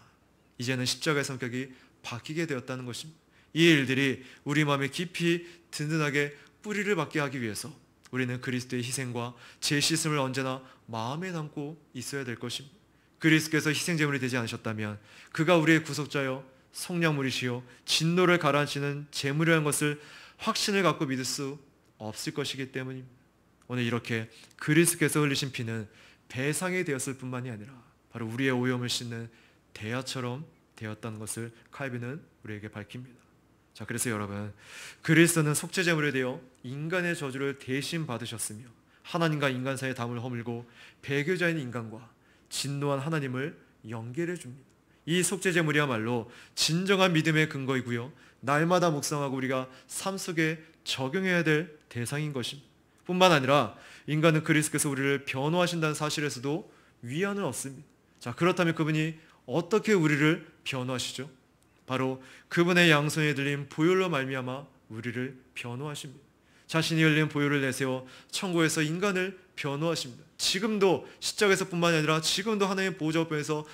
이제는 십자가의 성격이 바뀌게 되었다는 것입니다. 이 일들이 우리 마음에 깊이 든든하게 뿌리를 받게 하기 위해서 우리는 그리스도의 희생과 제 씻음을 언제나 마음에 담고 있어야 될 것입니다. 그리스도께서 희생제물이 되지 않으셨다면 그가 우리의 구속자여 성령물이시요 진노를 가라앉히는 제물이라는 것을 확신을 갖고 믿을 수 없을 것이기 때문입니다. 오늘 이렇게 그리스도께서 흘리신 피는 배상이 되었을 뿐만이 아니라 바로 우리의 오염을 씻는 대야처럼 되었다는 것을 칼빈은 우리에게 밝힙니다. 자, 그래서 여러분, 그리스도는 속죄제물에 되어 인간의 저주를 대신 받으셨으며 하나님과 인간 사이의 담을 허물고 배교자인 인간과 진노한 하나님을 연결해 줍니다. 이 속죄제물이야말로 진정한 믿음의 근거이고요, 날마다 묵상하고 우리가 삶 속에 적용해야 될 대상인 것입니다. 뿐만 아니라 인간은 그리스도께서 우리를 변호하신다는 사실에서도 위안을 얻습니다. 자, 그렇다면 그분이 어떻게 우리를 변호하시죠? 바로 그분의 양손에 들린 보혈로 말미암아 우리를 변호하십니다. 자신이 흘린 보혈을 내세워 천국에서 인간을 변호하십니다. 지금도 십자가에서뿐만이 아니라 지금도 하나님의 보좌법에서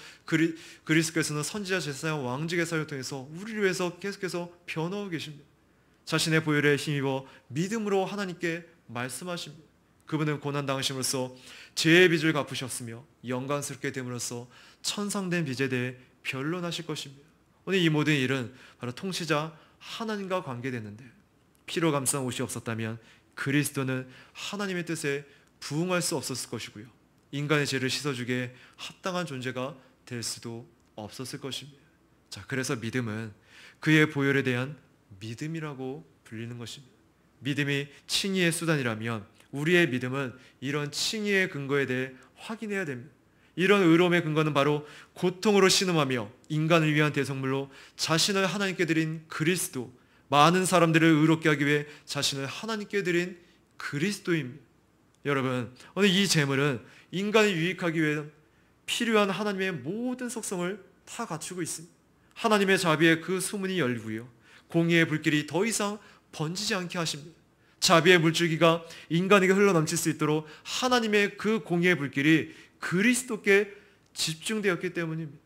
그리스도께서는 선지자 제사장 왕직의 사역을 통해서 우리를 위해서 계속해서 변호하고 계십니다. 자신의 보혈에 힘입어 믿음으로 하나님께 말씀하십니다. 그분은 고난당하심으로써 죄의 빚을 갚으셨으며 영광스럽게 됨으로써 천상된 빚에 대해 변론하실 것입니다. 오늘 이 모든 일은 바로 통치자 하나님과 관계되는데 피로 감싼 옷이 없었다면 그리스도는 하나님의 뜻에 부응할 수 없었을 것이고요, 인간의 죄를 씻어주기에 합당한 존재가 될 수도 없었을 것입니다. 자, 그래서 믿음은 그의 보혈에 대한 믿음이라고 불리는 것입니다. 믿음이 칭의의 수단이라면 우리의 믿음은 이런 칭의의 근거에 대해 확인해야 됩니다. 이런 의로움의 근거는 바로 고통으로 신음하며 인간을 위한 대성물로 자신을 하나님께 드린 그리스도, 많은 사람들을 의롭게 하기 위해 자신을 하나님께 드린 그리스도입니다. 여러분, 오늘 이 제물은 인간을 유익하기 위해 필요한 하나님의 모든 속성을 다 갖추고 있습니다. 하나님의 자비에 그 수문이 열리고요, 공의의 불길이 더 이상 번지지 않게 하십니다. 자비의 물줄기가 인간에게 흘러넘칠 수 있도록 하나님의 그 공의의 불길이 그리스도께 집중되었기 때문입니다.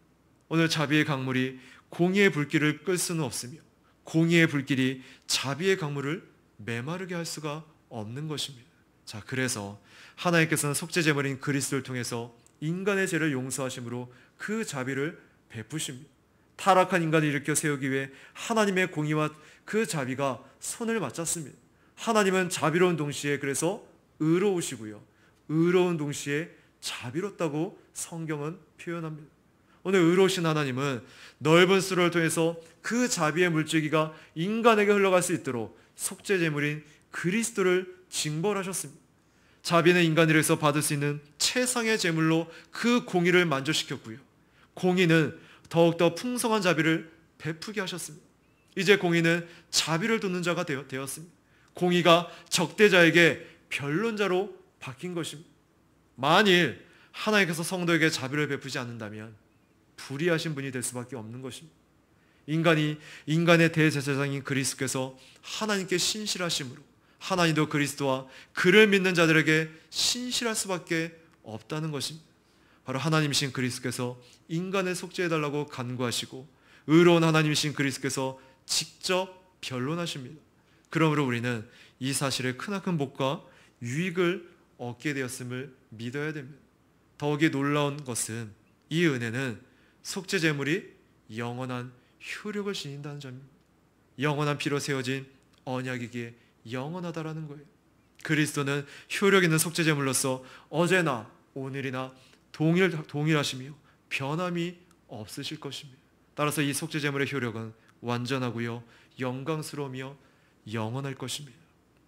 오늘 자비의 강물이 공의의 불길을 끌 수는 없으며 공의의 불길이 자비의 강물을 메마르게 할 수가 없는 것입니다. 자, 그래서 하나님께서는 속죄제물인 그리스도를 통해서 인간의 죄를 용서하심으로 그 자비를 베푸십니다. 타락한 인간을 일으켜 세우기 위해 하나님의 공의와 그 자비가 손을 맞잡습니다. 하나님은 자비로운 동시에 그래서 의로우시고요, 의로운 동시에 자비롭다고 성경은 표현합니다. 오늘 의로우신 하나님은 넓은 수로를 통해서 그 자비의 물줄기가 인간에게 흘러갈 수 있도록 속죄제물인 그리스도를 징벌하셨습니다. 자비는 인간을 위해서 받을 수 있는 최상의 제물로 그 공의를 만족시켰고요, 공의는 더욱더 풍성한 자비를 베푸게 하셨습니다. 이제 공의는 자비를 돕는 자가 되었습니다. 공의가 적대자에게 변론자로 바뀐 것입니다. 만일 하나님께서 성도에게 자비를 베푸지 않는다면 불의하신 분이 될 수밖에 없는 것입니다. 인간의 대제사장인 그리스도께서 하나님께 신실하심으로 하나님도 그리스도와 그를 믿는 자들에게 신실할 수밖에 없다는 것입니다. 바로 하나님이신 그리스도께서 인간을 속죄해달라고 간구하시고 의로운 하나님이신 그리스도께서 직접 변론하십니다. 그러므로 우리는 이 사실에 크나큰 복과 유익을 얻게 되었음을 믿어야 됩니다. 더욱이 놀라운 것은 이 은혜는 속죄제물이 영원한 효력을 지닌다는 점입니다. 영원한 피로 세워진 언약이기에 영원하다라는 거예요. 그리스도는 효력 있는 속죄제물로서 어제나 오늘이나 동일하시며 변함이 없으실 것입니다. 따라서 이 속죄제물의 효력은 완전하고요, 영광스러우며 영원할 것입니다.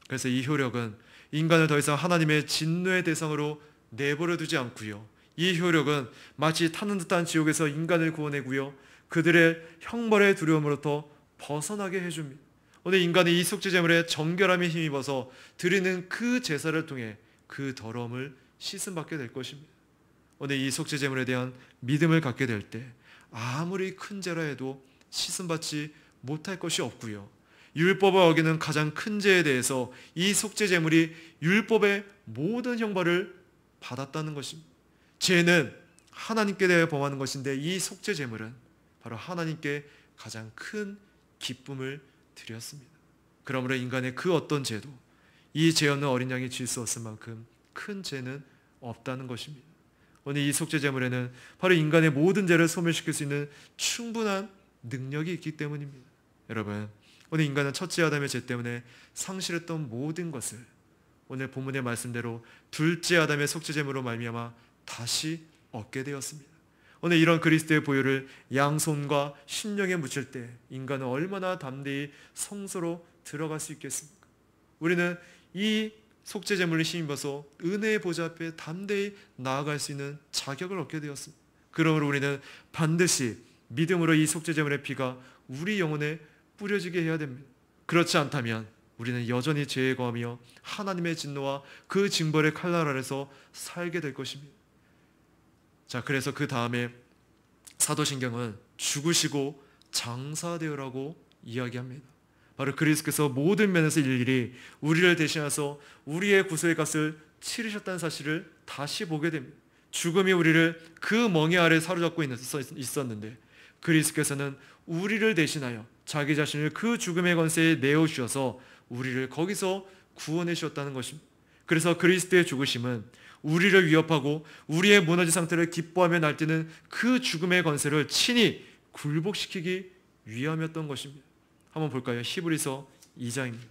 그래서 이 효력은 인간을 더 이상 하나님의 진노의 대상으로 내버려 두지 않고요, 이 효력은 마치 타는 듯한 지옥에서 인간을 구원해고요, 그들의 형벌의 두려움으로부터 벗어나게 해줍니다. 오늘 인간이 이 속죄제물에 정결함에 힘입어서 드리는 그 제사를 통해 그 더러움을 씻음받게 될 것입니다. 오늘 이 속죄제물에 대한 믿음을 갖게 될 때 아무리 큰 죄라 해도 씻음받지 못할 것이 없고요, 율법을 어기는 가장 큰 죄에 대해서 이 속죄제물이 율법의 모든 형벌을 받았다는 것입니다. 죄는 하나님께 대해 범하는 것인데 이 속죄제물은 바로 하나님께 가장 큰 기쁨을 드렸습니다. 그러므로 인간의 그 어떤 죄도 이 죄 없는 어린 양이 질 수 없을 만큼 큰 죄는 없다는 것입니다. 오늘 이 속죄 제물에는 바로 인간의 모든 죄를 소멸시킬 수 있는 충분한 능력이 있기 때문입니다. 여러분, 오늘 인간은 첫째 아담의 죄 때문에 상실했던 모든 것을 오늘 본문의 말씀대로 둘째 아담의 속죄 제물로 말미암아 다시 얻게 되었습니다. 오늘 이런 그리스도의 보혈을 양손과 심령에 묻힐 때 인간은 얼마나 담대히 성소로 들어갈 수 있겠습니까? 우리는 이 속죄 제물을 힘입어서 은혜의 보좌 앞에 담대히 나아갈 수 있는 자격을 얻게 되었습니다. 그러므로 우리는 반드시 믿음으로 이 속죄 제물의 피가 우리 영혼에 뿌려지게 해야 됩니다. 그렇지 않다면 우리는 여전히 죄에 거하며 하나님의 진노와 그 징벌의 칼날 아래서 살게 될 것입니다. 자, 그래서 그 다음에 사도신경은 죽으시고 장사되어라고 이야기합니다. 바로 그리스도께서 모든 면에서 일일이 우리를 대신해서 우리의 구속의 값을 치르셨다는 사실을 다시 보게 됩니다. 죽음이 우리를 그 멍에 아래 사로잡고 있었는데 그리스도께서는 우리를 대신하여 자기 자신을 그 죽음의 권세에 내어주셔서 우리를 거기서 구원해 주셨다는 것입니다. 그래서 그리스도의 죽으심은 우리를 위협하고 우리의 무너진 상태를 기뻐하며 날뛰는 그 죽음의 권세를 친히 굴복시키기 위함이었던 것입니다. 한번 볼까요? 히브리서 2장입니다.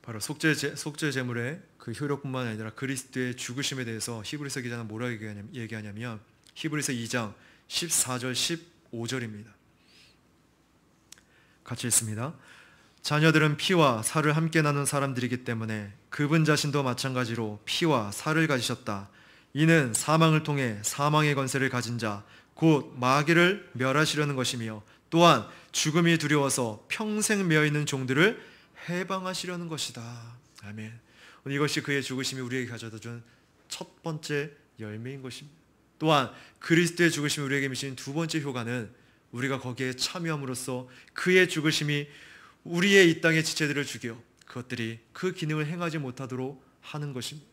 바로 속죄 제물의 그 효력뿐만 아니라 그리스도의 죽으심에 대해서 히브리서 기자는 뭐라고 얘기하냐면 히브리서 2장 14절 15절입니다. 같이 읽습니다. 자녀들은 피와 살을 함께 나눈 사람들이기 때문에 그분 자신도 마찬가지로 피와 살을 가지셨다. 이는 사망을 통해 사망의 권세를 가진 자 곧 마귀를 멸하시려는 것이며 또한 죽음이 두려워서 평생 매어있는 종들을 해방하시려는 것이다. 아멘. 이것이 그의 죽으심이 우리에게 가져다 준 첫 번째 열매인 것입니다. 또한 그리스도의 죽으심이 우리에게 미친 두 번째 효과는 우리가 거기에 참여함으로써 그의 죽으심이 우리의 이 땅의 지체들을 죽여 그것들이 그 기능을 행하지 못하도록 하는 것입니다.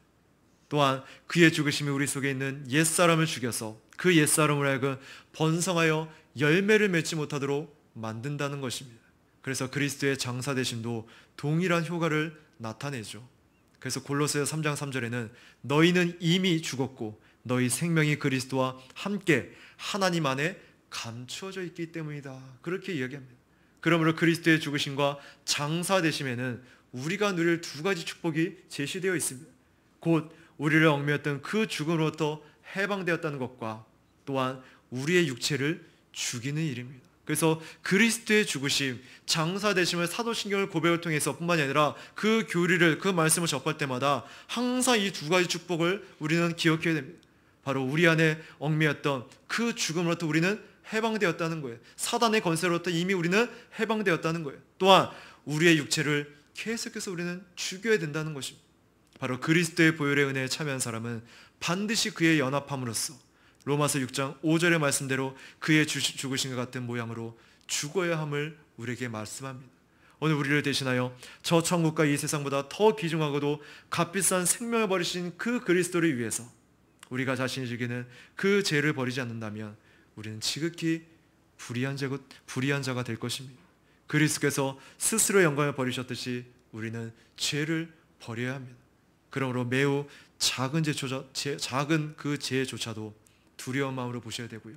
또한 그의 죽으심이 우리 속에 있는 옛사람을 죽여서 그 옛사람을 하여금 번성하여 열매를 맺지 못하도록 만든다는 것입니다. 그래서 그리스도의 장사되심도 동일한 효과를 나타내죠. 그래서 골로새서 3장 3절에는 너희는 이미 죽었고 너희 생명이 그리스도와 함께 하나님 안에 감추어져 있기 때문이다. 그렇게 이야기합니다. 그러므로 그리스도의 죽으심과 장사되심에는 우리가 누릴 두 가지 축복이 제시되어 있습니다. 곧 우리를 얽매였던 그 죽음으로부터 해방되었다는 것과 또한 우리의 육체를 죽이는 일입니다. 그래서 그리스도의 죽으심, 장사되심을 사도신경을 고백을 통해서 뿐만이 아니라 그 교리를, 그 말씀을 접할 때마다 항상 이 두 가지 축복을 우리는 기억해야 됩니다. 바로 우리 안에 얽매였던 그 죽음으로부터 우리는 해방되었다는 거예요. 사단의 권세로부터 이미 우리는 해방되었다는 거예요. 또한 우리의 육체를 계속해서 우리는 죽여야 된다는 것입니다. 바로 그리스도의 보혈의 은혜에 참여한 사람은 반드시 그의 연합함으로써 로마서 6장 5절의 말씀대로 그의 죽으심과 같은 모양으로 죽어야 함을 우리에게 말씀합니다. 오늘 우리를 대신하여 저 천국과 이 세상보다 더 귀중하고도 값비싼 생명을 버리신 그 그리스도를 위해서 우리가 자신이 즐기는 그 죄를 버리지 않는다면 우리는 지극히 불의한 자가 될 것입니다. 그리스도께서 스스로 영광을 버리셨듯이 우리는 죄를 버려야 합니다. 그러므로 매우 작은 그 죄조차도 두려운 마음으로 보셔야 되고요.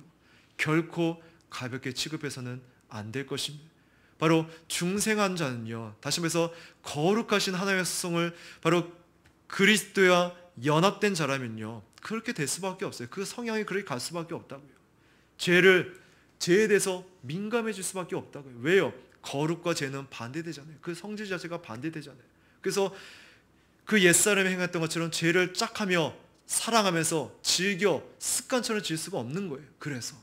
결코 가볍게 취급해서는 안 될 것입니다. 바로 중생한 자는요, 다시 말해서 거룩하신 하나님의 속성을 바로 그리스도와 연합된 자라면요, 그렇게 될 수밖에 없어요. 그 성향이 그렇게 갈 수밖에 없다고요. 죄에 대해서 민감해질 수밖에 없다고요. 왜요? 거룩과 죄는 반대되잖아요. 그 성질 자체가 반대되잖아요. 그래서 그 옛사람이 행했던 것처럼 죄를 짝 하며 사랑하면서 즐겨 습관처럼 질 수가 없는 거예요. 그래서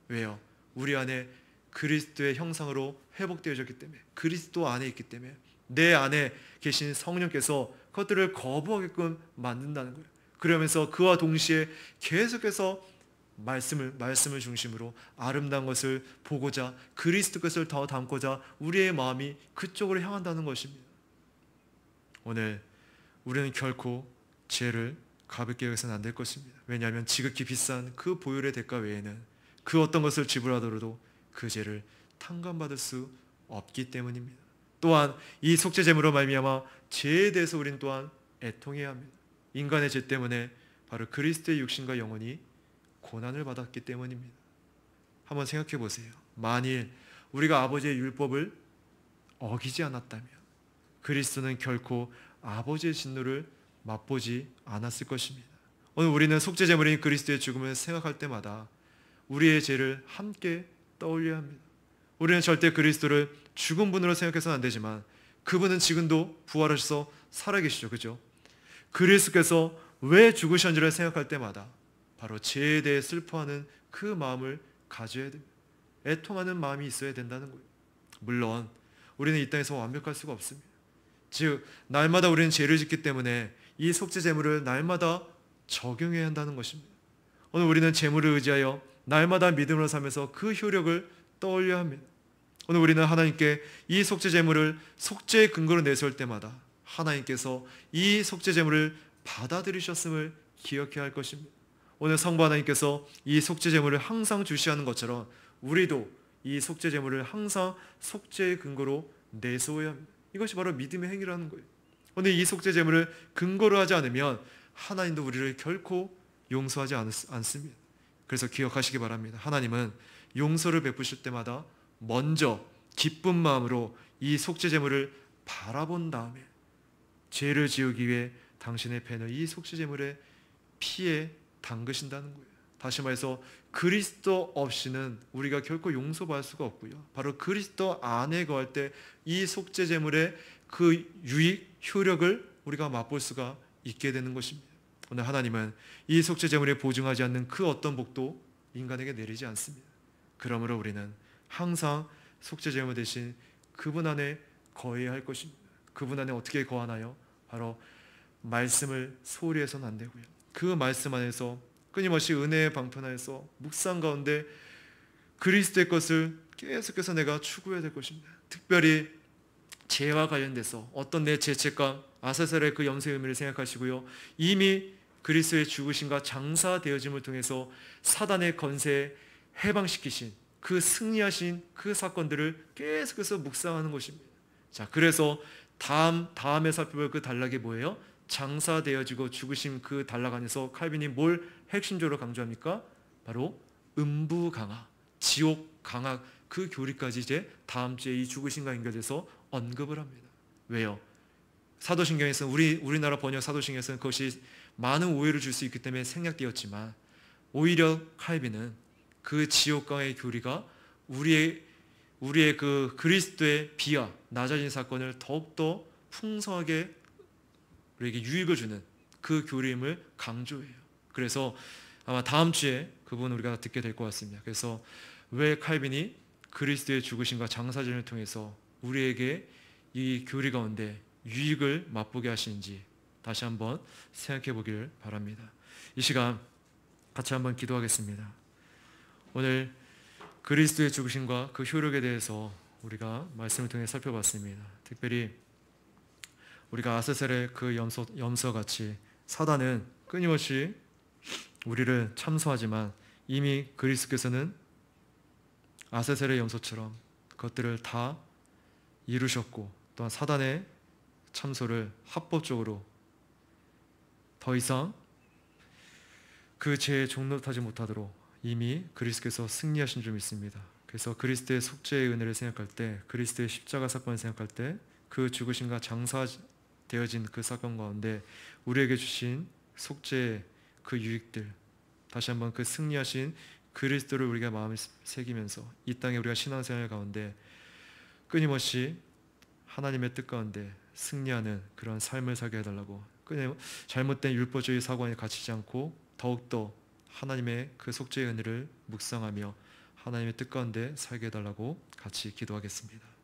왜요? 우리 안에 그리스도의 형상으로 회복되어졌기 때문에, 그리스도 안에 있기 때문에 내 안에 계신 성령께서 그것들을 거부하게끔 만든다는 거예요. 그러면서 그와 동시에 계속해서 말씀을 중심으로 아름다운 것을 보고자 그리스도 것을 더 담고자 우리의 마음이 그쪽으로 향한다는 것입니다. 오늘 우리는 결코 죄를 가볍게 여기서는 안 될 것입니다. 왜냐하면 지극히 비싼 그 보혈의 대가 외에는 그 어떤 것을 지불하더라도 그 죄를 탕감받을 수 없기 때문입니다. 또한 이 속죄 제물로 말미암아 죄에 대해서 우리는 또한 애통해야 합니다. 인간의 죄 때문에 바로 그리스도의 육신과 영혼이 고난을 받았기 때문입니다. 한번 생각해 보세요. 만일 우리가 아버지의 율법을 어기지 않았다면 그리스도는 결코 아버지의 진노를 맛보지 않았을 것입니다. 오늘 우리는 속죄 제물인 그리스도의 죽음을 생각할 때마다 우리의 죄를 함께 떠올려야 합니다. 우리는 절대 그리스도를 죽은 분으로 생각해서는 안 되지만 그분은 지금도 부활하셔서 살아계시죠. 그죠? 그리스도께서 왜 죽으셨는지를 생각할 때마다 바로 죄에 대해 슬퍼하는 그 마음을 가져야 됩니다. 애통하는 마음이 있어야 된다는 거예요. 물론 우리는 이 땅에서 완벽할 수가 없습니다. 즉 날마다 우리는 죄를 짓기 때문에 이 속죄 제물을 날마다 적용해야 한다는 것입니다. 오늘 우리는 제물을 의지하여 날마다 믿음으로 살면서 그 효력을 떠올려야 합니다. 오늘 우리는 하나님께 이 속죄 제물을 속죄의 근거로 내세울 때마다 하나님께서 이 속죄 제물을 받아들이셨음을 기억해야 할 것입니다. 오늘 성부 하나님께서 이 속죄 제물을 항상 주시하는 것처럼 우리도 이 속죄 제물을 항상 속죄의 근거로 내세워야 합니다. 이것이 바로 믿음의 행위라는 거예요. 오늘 이 속죄 제물을 근거로 하지 않으면 하나님도 우리를 결코 용서하지 않습니다. 그래서 기억하시기 바랍니다. 하나님은 용서를 베푸실 때마다 먼저 기쁜 마음으로 이 속죄 제물을 바라본 다음에 죄를 지우기 위해 당신의 펜을 이 속죄 제물의 피에 담그신다는 거예요. 다시 말해서 그리스도 없이는 우리가 결코 용서받을 수가 없고요. 바로 그리스도 안에 거할 때 이 속죄 제물의 그 유익, 효력을 우리가 맛볼 수가 있게 되는 것입니다. 오늘 하나님은 이 속죄 제물에 보증하지 않는 그 어떤 복도 인간에게 내리지 않습니다. 그러므로 우리는 항상 속죄 제물 대신 그분 안에 거해야 할 것입니다. 그분 안에 어떻게 거하나요? 바로 말씀을 소홀히 해서는 안 되고요. 그 말씀 안에서 끊임없이 은혜의 방편하여서 묵상 가운데 그리스도의 것을 계속해서 내가 추구해야 될 것입니다. 특별히 죄와 관련돼서 어떤 내 죄책감, 아사셀의 그 염소의 의미를 생각하시고요. 이미 그리스도의 죽으심과 장사되어짐을 통해서 사단의 건세에 해방시키신 그 승리하신 그 사건들을 계속해서 묵상하는 것입니다. 자, 그래서 다음에 살펴볼 그 단락이 뭐예요? 장사되어지고 죽으신 그 단락 안에서 칼빈이 뭘 핵심적으로 강조합니까? 바로 음부 강화, 지옥 강화 그 교리까지 이제 다음 주에 이 죽으심과 연결돼서 언급을 합니다. 왜요? 사도신경에서는 우리나라 번역 사도신경에서는 그것이 많은 오해를 줄 수 있기 때문에 생략되었지만 오히려 칼빈은 그 지옥 강화의 교리가 우리의 그 그리스도의 비하 낮아진 사건을 더욱더 풍성하게 우리에게 유익을 주는 그 교리임을 강조해요. 그래서 아마 다음 주에 그 부분 우리가 듣게 될 것 같습니다. 그래서 왜 칼빈이 그리스도의 죽으심과 장사진을 통해서 우리에게 이 교리 가운데 유익을 맛보게 하시는지 다시 한번 생각해 보기를 바랍니다. 이 시간 같이 한번 기도하겠습니다. 오늘 그리스도의 죽으심과 그 효력에 대해서 우리가 말씀을 통해 살펴봤습니다. 특별히 우리가 아사셀의 그 염소같이 사단은 끊임없이 우리를 참소하지만 이미 그리스도께서는 아사셀의 염소처럼 그것들을 다 이루셨고 또한 사단의 참소를 합법적으로 더 이상 그 죄에 종노릇하지 못하도록 이미 그리스도께서 승리하신 줄 믿습니다. 그래서 그리스도의 속죄의 은혜를 생각할 때, 그리스도의 십자가 사건을 생각할 때 그 죽으심과 장사되어진 그 사건 가운데 우리에게 주신 속죄의 그 유익들, 다시 한번 그 승리하신 그리스도를 우리가 마음에 새기면서 이 땅에 우리가 신앙생활 가운데 끊임없이 하나님의 뜻 가운데 승리하는 그런 삶을 살게 해달라고, 잘못된 율법주의 사고에 갇히지 않고 더욱더 하나님의 그 속죄의 은혜를 묵상하며 하나님의 뜻 가운데 살게 해달라고 같이 기도하겠습니다.